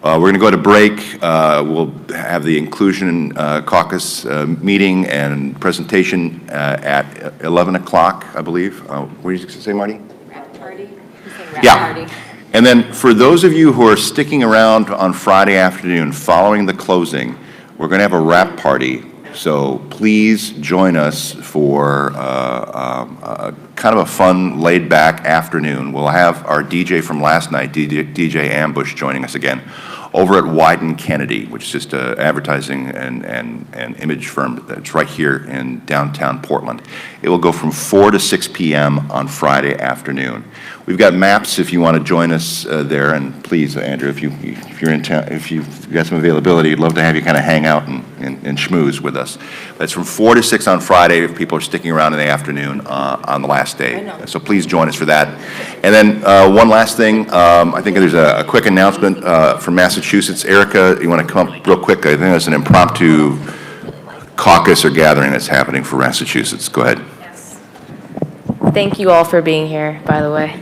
We're going to go to break. We'll have the Inclusion Caucus meeting and presentation at 11 o'clock, I believe. What did you say, Marty? Wrap party? Yeah. And then for those of you who are sticking around on Friday afternoon following the closing, we're going to have a wrap party. So please join us for kind of a fun, laid-back afternoon. We'll have our DJ from last night, DJ Ambush, joining us again over at Wyden Kennedy, which is just an advertising and image firm that's right here in downtown Portland. It will go from 4 to 6 p.m. on Friday afternoon. We've got maps if you want to join us there, and please, Andrew, if you're in town, if you've got some availability, we'd love to have you kind of hang out and schmooze with us. That's from 4 to 6 on Friday if people are sticking around in the afternoon on the last day. So please join us for that. And then one last thing, I think there's a quick announcement from Massachusetts. Erica, you want to come up real quick? I think there's an impromptu caucus or gathering that's happening for Massachusetts. Go ahead. Thank you all for being here, by the way.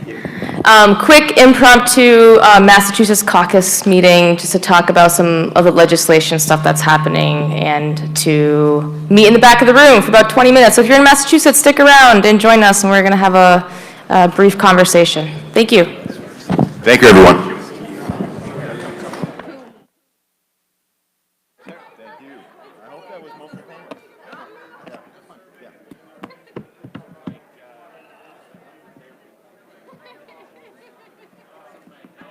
Quick impromptu Massachusetts caucus meeting just to talk about some of the legislation stuff that's happening and to meet in the back of the room for about 20 minutes. So if you're in Massachusetts, stick around and join us, and we're going to have a brief conversation. Thank you. Thank you, everyone. Thank you. I hope that was most